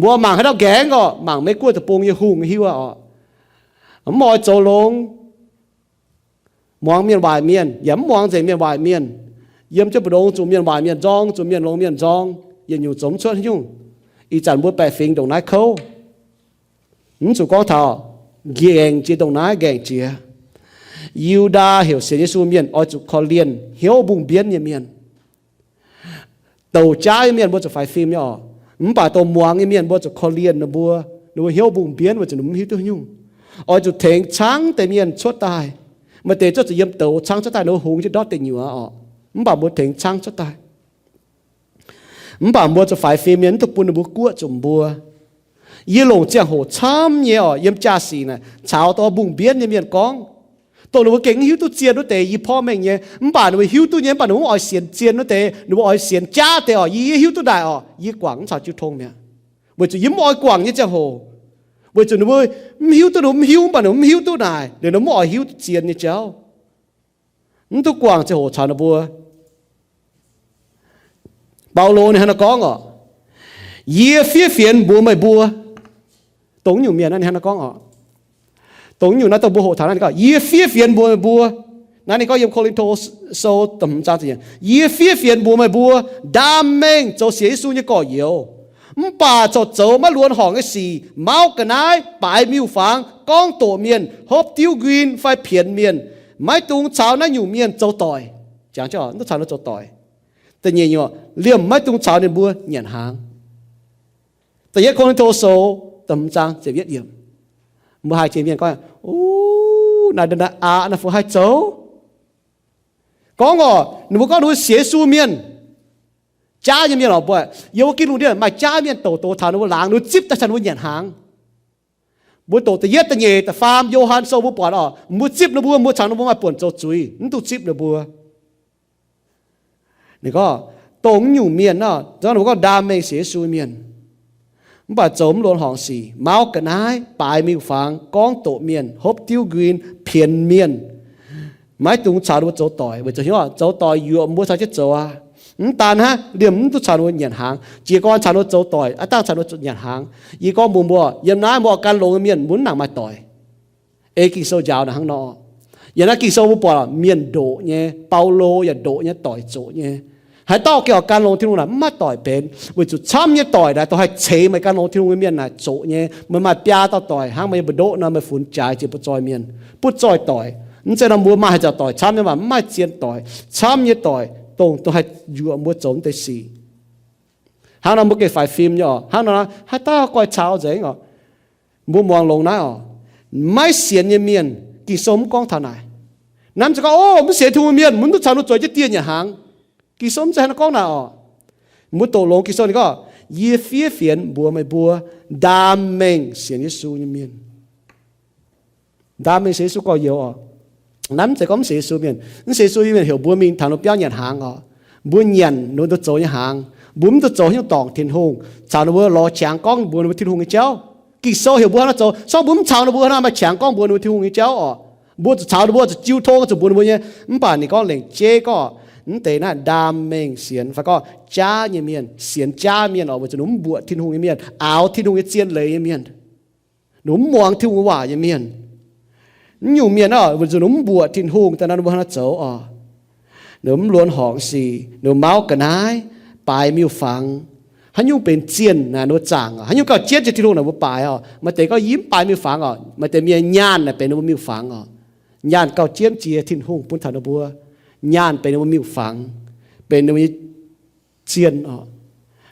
บัวหมางให้เราแกงก็หมางไม่กลัวแต่ปุงยี่หุ่งหิวมอยโจลงมองเมียนวายเมียนย้ำมองใจเมียนวายเมียนเยี่ยมเจ้าบดงจุเมียนวายเมียนจองจุเมียนลงเมียนจองยังอยู่สมชวนยุ่งอีจันบัวแปะฟิงตรงนั้นเขาchủ có thọ gẹn chỉ đồng nái gẹn chỉ yêu đa hiểu sự Giêsu miền ở chủ khó liền hiểu bùng biến như miền tàu trái miền bữa chủ phải phim nhở bà tàu muang như miền bữa chủ khó liền nó bùa nó hiểu bùng biến và chủ nó hiểu tôi nhung ở chủ thèn trắng tại miền chốt tai mà để cho chủ yếm tàu trắng chốt tai nó hùng chứ đó tình nhiều bà bữa thèn trắng chốt tai bà bữa chủ phải phim miền tục bùn nó bùa cua chủng bùaยี่หลงเจียงโหช้ำเนี่ยเยี่ยมจ่าสีน่ะชาวตัวบุ้งเบี้ยนเนี่ยเมียนกองตัวหนูเก่งหิวตัวเจียนตัวเตยี่พ่อแม่เนี่ยป่าหนูหิวตัวเนี่ยป่าหนูอ่อยเสียนเจียนตัวเตหนูอ่อยเสียนจ้าเตยี่หิวตัวได้ยี่กวางชาวจุดทงเนี่ยเวจุยิ้มอ่อยกวางเนี่ยเจียงโหเวจุหนูหิวตัวหนูหิวป่าหนูหิวตัวได้เดี๋ยวหนูอ่อยหิวเจียนเนี่ยเจ้าตัวกวางเจียงโหชาวนาบัวเปาโลเนี่ยฮะนักกองยี่เฟี้ยเฟียนบัวไม่บัวตรงอยู่เมียนั่นฮะนักกองตรงอยู่นั่นตัวบัวโหฐานนั่นก็ยี่เฟี้ยเฟียนบัวไม่บัวนั่นนี่ก็ยังโคลินโตโซต่ำจ้าจียี่เฟี้ยเฟียนบัวไม่บัวดามเมงจะเสียสู้เนี่ยก่อเหี่ยวป่าจะเจอมาล้วนห่องไอ้สีเมากันนายปลายมิวฟางก้องตัวเมียนฮบติ้วกรีนไฟเพียนเมียนไม้ตุงชาวนั่นอยู่เมียนเจ้าต่อยจางเจ้าต้องชาวนั่นเจ้าต่อยแต่เนี่ยอยู่เลี่ยมไม้ตุงชาวเนี่ยบัวเหยียนหางแต่ยังคนโทโซตำจางจะเวียดเยี่ยมเมื่อหายเจียนก็โอ้นายเดินน่ะฟูหายโจก็งอหนูก็ดูเสียสูเมียนจ้ายังเมียนหรอบ่เยาวกินลูกเดียวมาจ้าเมียนโตทานหนูหลังหนูจิบแต่ฉันหนูเหยียนหางบัวโตแต่เย็ดแต่เย่แต่ฟาร์มโยฮันโซบัวปอดบัวจิบหนูบัวฉันหนูบัวมาป่วนโจจุยนั่นตูจิบหนูบัวนี่ก็ตรงอยู่เมียนแล้วหนูก็ดามเมงเสียสูเมียนbà chống luôn hỏng xì máu cả nái bài miêu phang con tổ miền hốp tiêu green phiền miền máy tung chào được chỗ tỏi bởi cho hiểu chỗ tỏi dựa mua sao chết chỗ tàn ha điểm tu chào được nhận hàng chỉ con chào được chỗ tỏi tăng chào được nhận hàng chỉ con mua yếm nái mua can lồng miền muốn nặng mà tỏi kỳ sâu giàu là hàng nọ giờ nó kỳ sâu mua bỏ miền đổ nhé Paulo giờ đổ nhé tỏi chỗ nhéให้ต่อเกี่ยวกับการลงที่นู่นน่ะมาต่อยเป็นวิจุช้ำเนี่ยต่อยได้ต้องให้เชยมาการลงที่นู่นเมียนน่ะโจเนี่ยมันมาปยาต่อยห้างมันบดโดนะมันฝุ่นใจจีบจอยเมียนปุ๊บจอยต่อยนั่นจะนำบัวมาให้จะต่อยช้ำเนี่ยมาไม่เจียนต่อยช้ำเนี่ยต่อยตรงต้องให้อยู่บัวโจมแต่สีห้างนั้นบัวเก็บไฟฟิล์มเนี่ยห้างนั้นให้ต่อก้อยเช้าเจ๋งบัวมองลงนะไม่เสียนเมียนกี่สมกองท่านายนั่นจะก็โอ้มันเสียทุ่งเมียนมันต้องชาวนุ่งจอยจะเตี้ยเนี่ยหางกิสมใจนักกองน่ะมุดโตลงกิสมนี่ก็ยี่เฟี้ยเฟียนบัวไม่บัวดามเมงเสียงยิสูยเมียนดามเมงเสียสูก็เยอะน้ำจะก็ไม่เสียสูเมียนนั่นเสียสูเมียนเหี่ยวบัวมีทางเราเปี้ยเหยียดหางบัวเหยียนนู้นตัวโจยหางบุ้มตัวโจที่ตองทิ้งหงชาวนัวรอแฉงกองบัวนู้นทิ้งหงเจ้ากิโซเหี่ยวบัวน่ะโจซอบุ้มชาวนัวน่ะมาแฉงกองบัวนู้นทิ้งหงเจ้าบัวชาวนัวจะจิ้วโทก็จะบัวนู้นเนี่ยป่านนี่ก็เหล่งเจ้ก็นั่นแต่น่ะดามเมงเสียนฟ้าก็จ้าเมียนเสียนจ้าเมียนออกมาจะนุ่มบวชทิ้งหงเมียนเอาทิ้งหงเจียนเลยเมียน nấm muang thiêu quả như miền nhiều miền ở vừa rồi nấm bùa thiên hùng ta nó bùa nó chấu ở nấm luôn hỏng xì nấm máu cả nái bài miêu phẳng hắn nhungเป็นเจียนนะโนจางอ่ะhắn nhungก็เจียนจะที่รู้นะว่าปลายอ่ะมาแต่ก็ยิ้มปลายมิวฝังอ่ะมาแต่มีญาณน่ะเป็นว่ามิวฝังอ่ะญาณก็เจียนเจียทิ้นหงปุ่นฐานบัวญาณเป็นว่ามิวฝังเป็นว่าเจียนอ่ะ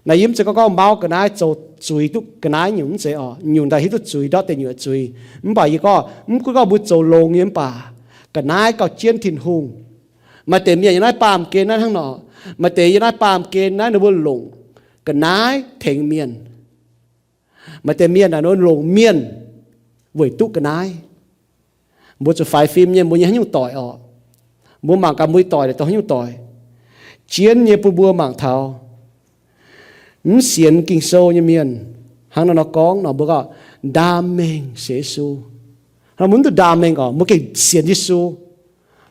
นายยิ้มจะก็เมากันนะโจจุยทุกกันนะหยุ่งเสียอ่ะหยุ่งได้ที่ทุกจุยดอแต่หยุ่งจุยมันบ่อยก็บุญโจลงยิ้มป่ากันนะก็เจียนทิ้นหงมาแต่มีอย่างนั้นปามเกณฑ์นั้นทั้งหนอมาแต่อย่างนั้นปามเกณฑ์นั้นในบุญลงcái nái thành miền mà tên miền là nó lồng miền với tụ cái nái muốn cho phải phim như muốn nhớ nhung tỏi ọ muốn mảng cả mũi tỏi để tỏi nhung tỏi chiến như bùa mảng thảo những xiên kinh sâu như miền hàng nó có nó bữa gọi đam mê sẽ su nó muốn từ đam mê ọ muốn cái xiên như su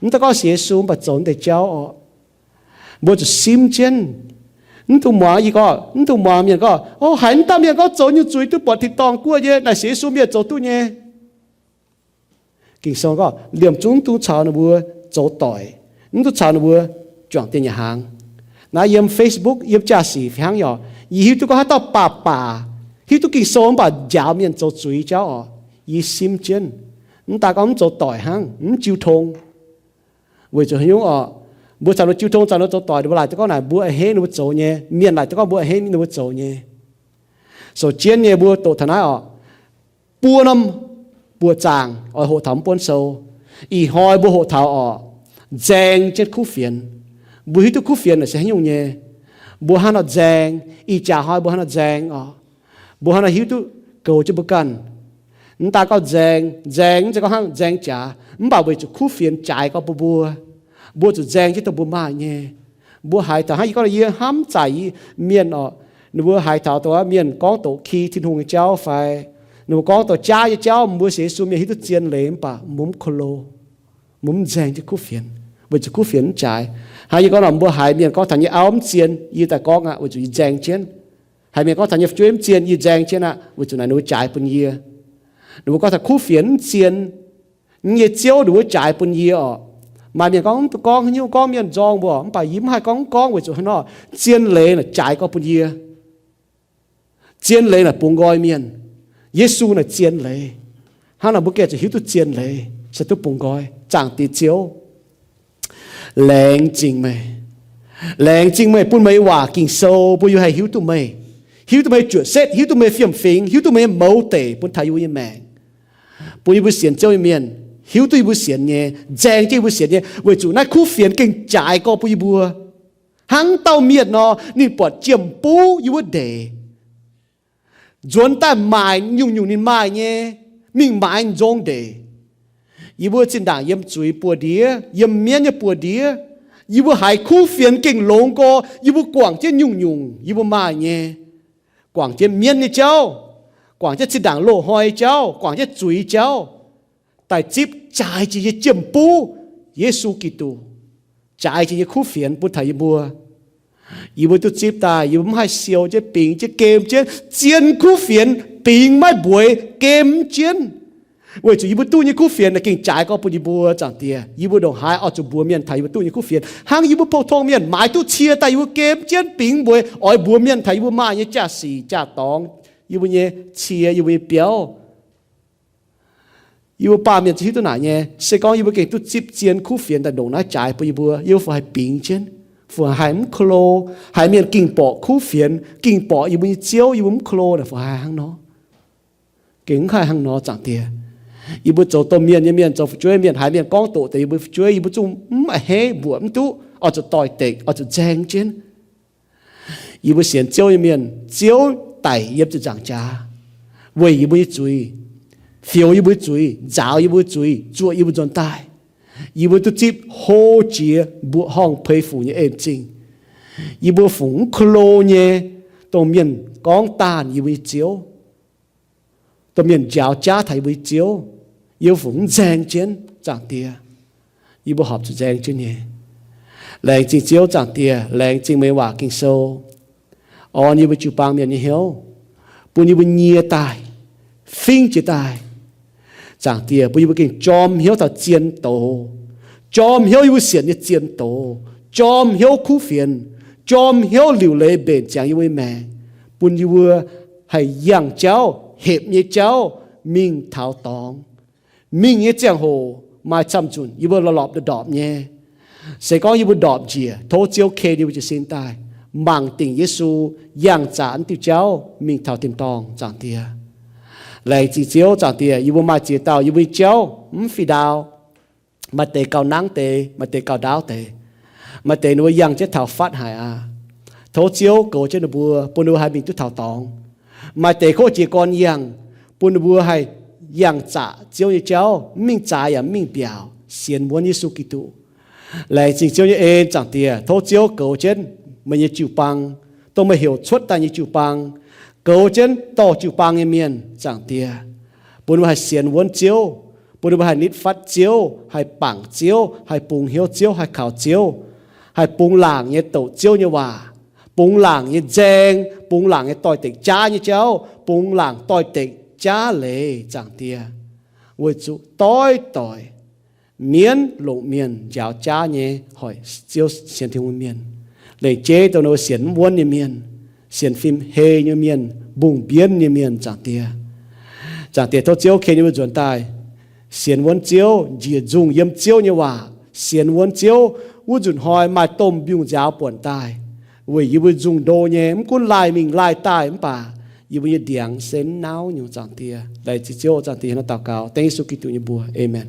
chúng ta có sẽ su mà trốn để cháu ọ muốn cho sim chiến tu mua gì có tu mua miền có hành tam miền có chỗ như chuối tu bọt thịt tòng cua gì là sẽ xuống miền chỗ tu nhé kinh song có liềm chúng tu chào nó bùa chỗ tỏi tu chào nó bùa chọn tiền nhà hàng na yếm Facebook yếm trả sĩ hàng nhỏ yếm tu có hát tao bà yếm tu kinh song bà giáo miền chỗ chuối cháu yếm sim chân ta có chỗ tỏi hàng chiêu thông với chỗ hiếu bữa sau nó chiêu thông sau nó cho tỏi được lại có này bữa hết nó bữa nhé miền lại có bữa hết nó bữa nhé số chiến nhé bữa tổ thần ái bữa năm bữa chàng ở hộ thẩm bữa sâu ý hỏi bữa hộ thảo giang trên khu phiền bữa hít khu phiền là sẽ nhung nhé bữa hắn nó giang ý trả hỏi bữa hắn nó giang bữa hắn nó hít cầu cho bữa cần ta có giang sẽ có hắn giang trả bảo vệ khu phiền trái có bữa bố chủ giang chứ tao bố mai nhé bố hải thảo hay có là gì hám chạy miền bố hải thảo tao miền có tổ khi thiên hùng cháu phải nếu có tổ cha với cháu bố sẽ xuống miền hít chiên lấy bà muốn khô muốn giang chứ cú phiền bởi chứ cú phiền chạy hay có là bố hải miền có thằng như áo chiên như ta có ngạ bởi chủ giang chiên hay miền có thằng như chuyên chiên như giang chiên ạ bởi chủ này nuôi chạy bún dìa nếu có thằng cú phiền chiên như chiếu đuổi chạy bún dìa mà miền con như con miền giòn bỏ bàยิ้มhai con với chỗ nó chiên lệ là trái có bún dìa chiên lệ là bún gói miền Giêsu là chiên lệ hắn là bố kể cho hiểu tu chiên lệ sẽ tu bún gói chẳng tí chiếu lẹng chính mày bún mày hòa kinh sâu bố yêu hay hiểu tu mày chuyển xét hiểu tu mày phiền phình hiểu tu mày mâu tể bún thay yêu mẹ bố yêu xiên châu miền hiếu tôi bữa xiên nhé, giang chơi bữa xiên nhé, với chủ nãy khu phiền kinh trái có bữa bùa, hàng tàu miệt nó, nín bọt chiêm bú yêu bữa đề, dồn ta mài nhung nín mài nhé, mình mài dông đề, yêu bữa trên đảng yếm chuối bùa đĩa, yếm miên nhé bùa đĩa, yêu bữa hải khu phiền kinh lông co, yêu bữa quảng trên nhung, yêu bữa mài nhé, quảng trên miên nhé cháu, quảng trên đảng lộ hoi cháu, quảng trên chuối cháu. Tại chip trái chỉ chìm bù Giêsu Kitô trái chỉ khu phiền bút thầy bùa yêu tu chip ta yêu hai siêu chứ bình chứ kem chứ chiến khu phiền bình mai buổi kem chiến với chủ yêu tu như khu phiền là kinh trái có bút bùa chẳng tiề yêu đồng hai ở chỗ bùa miền thầy tu như khu phiền hàng yêu phổ thông miền mãi tu chia tay yêu kem chiến bình buổi ở bùa miền thầy yêu mai như cha xì cha tòng yêu như chia yêu như béo yêu ba miền chỉ tu nãy nhé, sẽ có yêu cái tu chip chiến khu phiền tại đồng nãy trái bùi bùa yêu phải bình chiến, phải hải khô, hải miền kinh bỏ khu phiền, kinh bỏ yêu bùi chiếu yêu khô là phải hàng nó, kinh hai hàng nó chẳng tiề, yêu bùi chỗ tôm miền như miền chỗ chuối miền hải miền con tổ thì yêu bùi chuối yêu bùi chung hé bùa tu, ở chỗ tỏi tệ, ở chỗ giang chiến, yêu bùi xiên chiếu như miền chiếu tải yêu chỗ chẳng cha, với yêu bùi chuối phiêu yêu bữa chuối, giáo yêu bữa chuối, chua yêu bữa tròn tai, yêu bữa tu chip hô chia bữa hong phê phủ như em chính, yêu bữa phụng khô nhé, tổ miền con tàn yêu bữa chiếu, tổ miền giáo cha thầy bữa chiếu, yêu phụng giang chiến chẳng tiề, yêu bữa họp cho giang chiến nhé, làng chính chiếu chẳng tiề, làng chính mấy hòa kinh sâu, on yêu bữa chụp băng miền như hiếu, bữa yêu bữa nhia tai. phinh chỉ tài chẳng tia bây giờ kinh chom hiếu thảo chiến tổ chom hiếu yêu xiển như chiến tổ chom hiếu khu phiền chom hiếu liều lệ bền chẳng yêu mẹ bùn yêu hay yang cháu hiệp như cháu mình thảo tòng mình như chẳng hồ mà chăm chun yêu lo lọp được đọp nhé sẽ có yêu đọp gì thô chiếu kê yêu chỉ xin tài mang tình Giêsu yang chán tiêu cháu mình thảo tìm tòng chẳng tia lại chỉ chiếu chẳng tia yêu mà chỉ tao yêu cháu phi đào mà tề cao nắng tề mà tề cao đáo tề mà tề nuôi yang chết thảo phát hại à thấu chiếu cổ trên nụ bùa bùn nụ hai mình tu thảo tòng mà tề khô chỉ còn yang bùn nụ bùa hai yang trả chiếu như cháu mình trả ya mình biểu xiên muốn Giêsu Kitô lại chỉ chiếu như em chẳng tia thấu chiếu cổ trên mình như chịu bằng tôi mới hiểu suốt ta như chịu bằng cổ trên to chịu bằng như miền chẳng tia bùn nụ hai xiên muốn chiếu bùn nụ hai nít phát chiếu hai bằng chiếu hai bùng hiếu chiếu hai khảo chiếu hai bùng làng như tổ chiếu như hòa bùng làng như dèng bùng làng như tỏi tịch cha như cháu bùng làng tỏi tịch cha lệ chẳng tia với chú tỏi miên lộ miên giáo cha nhé hỏi chiếu xiên thiên miên để chế tôi nói xiên muốn như miên xiên phim hê như miên bùng biến như miên chẳng tia thôi chiếu khi như chuẩn tài xiên muốn chiếu chỉ dùng yếm chiếu như hòa xiên muốn chiếu u chuẩn hỏi mà tôm biung giáo buồn tài vì yêu dùng đồ nhé cũng lại mình lại tài bà yêu như điang sen náo như chẳng tia lại chỉ chiếu chẳng tia nó tạo cao tên Giêsu Kitô như bùa amen.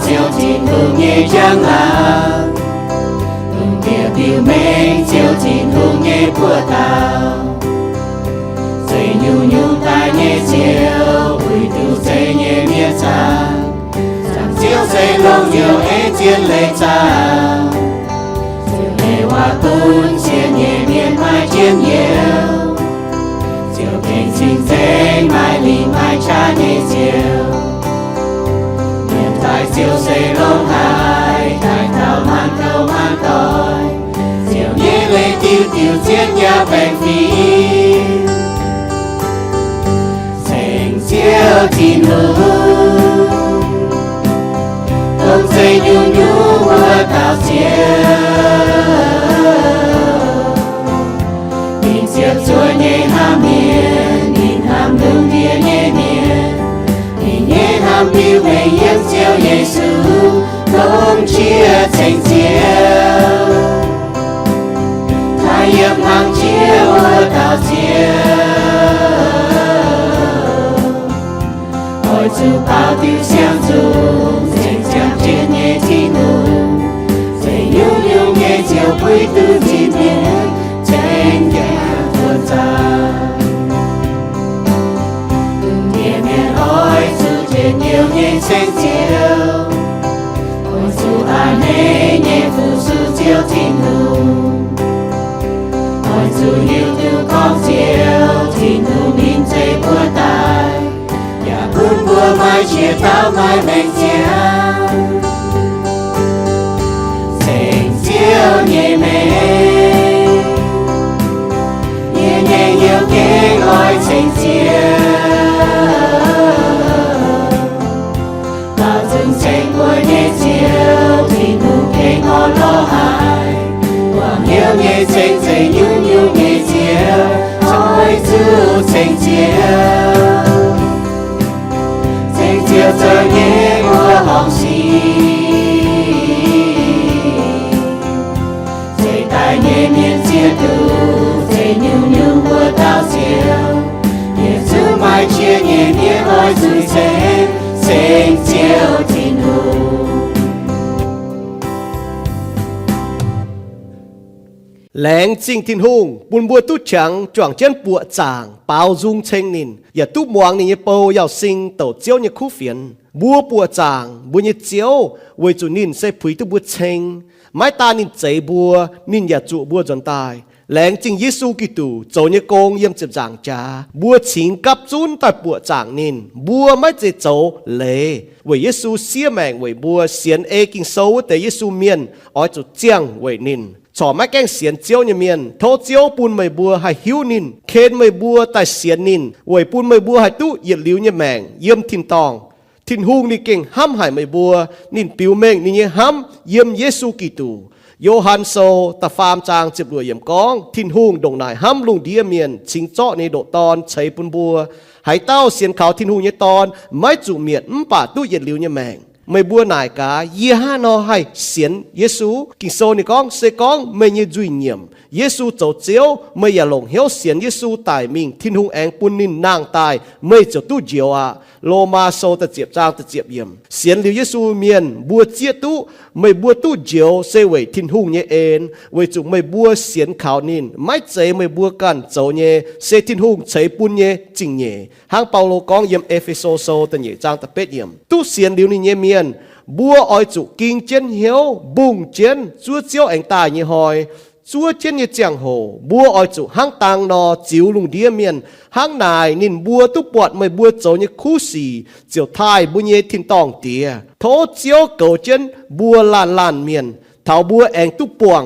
chiều thịt hương nhẹ chẳng là hương kia biểu mê chiều thịt hương nhẹ của tao dây nhu tai nhẹ chiều ui tiêu dây nhẹ nhẹ chàng chẳng chiều dây lâu nhiều ế chiến lệ chàng chiều lệ hoa tuôn chiến nhẹ miên mai chiến nhiều chiều kênh sinh dây mai lì mai cha nhẹ chiều tại chiều xây lông hai tại thảo man câu man tội chiều nhé lê tiêu tiêu chiến nhà bèn phi thành chiều tin hương không xây nhu mưa tạo chiều nhìn chiều chúa nhé ham miền nhìn ham lưng địa nhé miền nhé ham yêu về yên chiều Giêsu không chia thành chiều thay yếm hàng chiều ở tạo chiều ôi chú bao tiêu sáng dung thành chẳng trên nhé thi nụ dây nhu nhé chiều quý tư chỉ biết trên nhà vườn ta nhé miền ôi trên nhiều nhé sen chiều ôi dù ai nê nhé phụ sư chiều tin hùng ôi dù yêu tiêu con chiều tin hùng in dây bùa tai nhà bún bùa mai chia tao mai bèn chiều sen chiều nhé mê nhé nhé yêu kê ngồi sen chiều tranh của nhé chiều thì nụ kê ngon lo hai hoàng hiếu nhé tranh dây nhu nhé chiều trôi du tranh chiều giờ nhé mùa hồng xì dây tai nhé miên chia đủ dây nhu mùa tao chiều nhé giữ mai chia nhé nhé ôi rủi xem sen chiều tin hùng lén chính thiên hùng buồn bùa tu trắng choàng chân bùa chàng bao dung thanh nínอย่าtu muangนี่bao yào sinh tổ chiếu như khu phiền bùa bùa chàng bùa như chiếu với chủ nín sẽ phủi tu bùa thanh ไม้ตานินใจบัวนินอย่าจุบัวจนตายแหลงจริงยิสูกิตูโจเนี่ยโกงเยี่ยมเจ็บจางจ้าบัวฉิงกับจุนแต่ปวดจางนินบัวไม่เจโจเลเวยยิสูเสียแมงเวยบัวเสียนเอกิงโซแต่ยิสูเมียนอ้อยจุดเจียงเวยนินชอไม่แกงเสียนเจียวเนี่ยเมียนโทเจียวปูนไม่บัวให้หิวนินเคนไม่บัวแต่เสียนนินเวยปูนไม่บัวให้ตู้เหยียดลิ้วเนี่ยแมงเยี่ยมทินตองทินหุงนี่เก่งห้ำหายไม่บัวนินปิวเมงนี่เนี่ยห้ำเยี่ยมเยซูกิตูโยฮันโซตะฟามจางเจ็บรวยเยี่ยมกองทินหุงดงนายห้ำลุงเดียเมียนชิงเจาะในโดตอนใช้ปุนบัวหายเต้าเสียนขาวทินหุงเนี่ยตอนไม่จุเมียนป่าตู้เหยียดลิ้วเนี่ยแมงไม่บัวนายกาเยี่ยห้านอให้เสียนเยซูกิงโซนี่กองเซกองไม่ยืจุยเงียมเยซูเจ้าเจียวไม่อย่าหลงเหี้ยวเสียนเยซูตายมิงทินหุงแองปุนนินนางตายไม่เจ้าตู้เจียวโลมาโซตะเจียบจางตะเจียบเยี่ยมเสียนหลิวเยซูเมียนบัวเจียตู้ไม่บัวตู้เจียวเซเวทินหุงเนี่ยเอ็นเวจุไม่บัวเสียนขาวนินไม่เจไม่บัวกันเจ้าเนี่ยเซทินหุงใช้ปุนเนี่ยจริงเนี่ยหางเปาโลกองเยี่ยมเอเฟโซโซตะเนี่ยจางตะเป็ดเยี่ยมตู้เสียนหลิวนี่เนี่ยเมียนบัวอ้อยจุกิงเจนเหียวบุ้งเจนจัวเจียวแองตายเนี่ยหอยจัวเจนเนี่ยเจียงโหบัวอ้อยจุหางตังนอจิวลุงเดียเมียนหางนายนินบัวตุปวดไม่บัวโจเนี่ยคู่สีเจียวทายบุญเยทินตองเตียโทเจียวเก่าเจนบัวลานเมียนเถาบัวแองตุปวง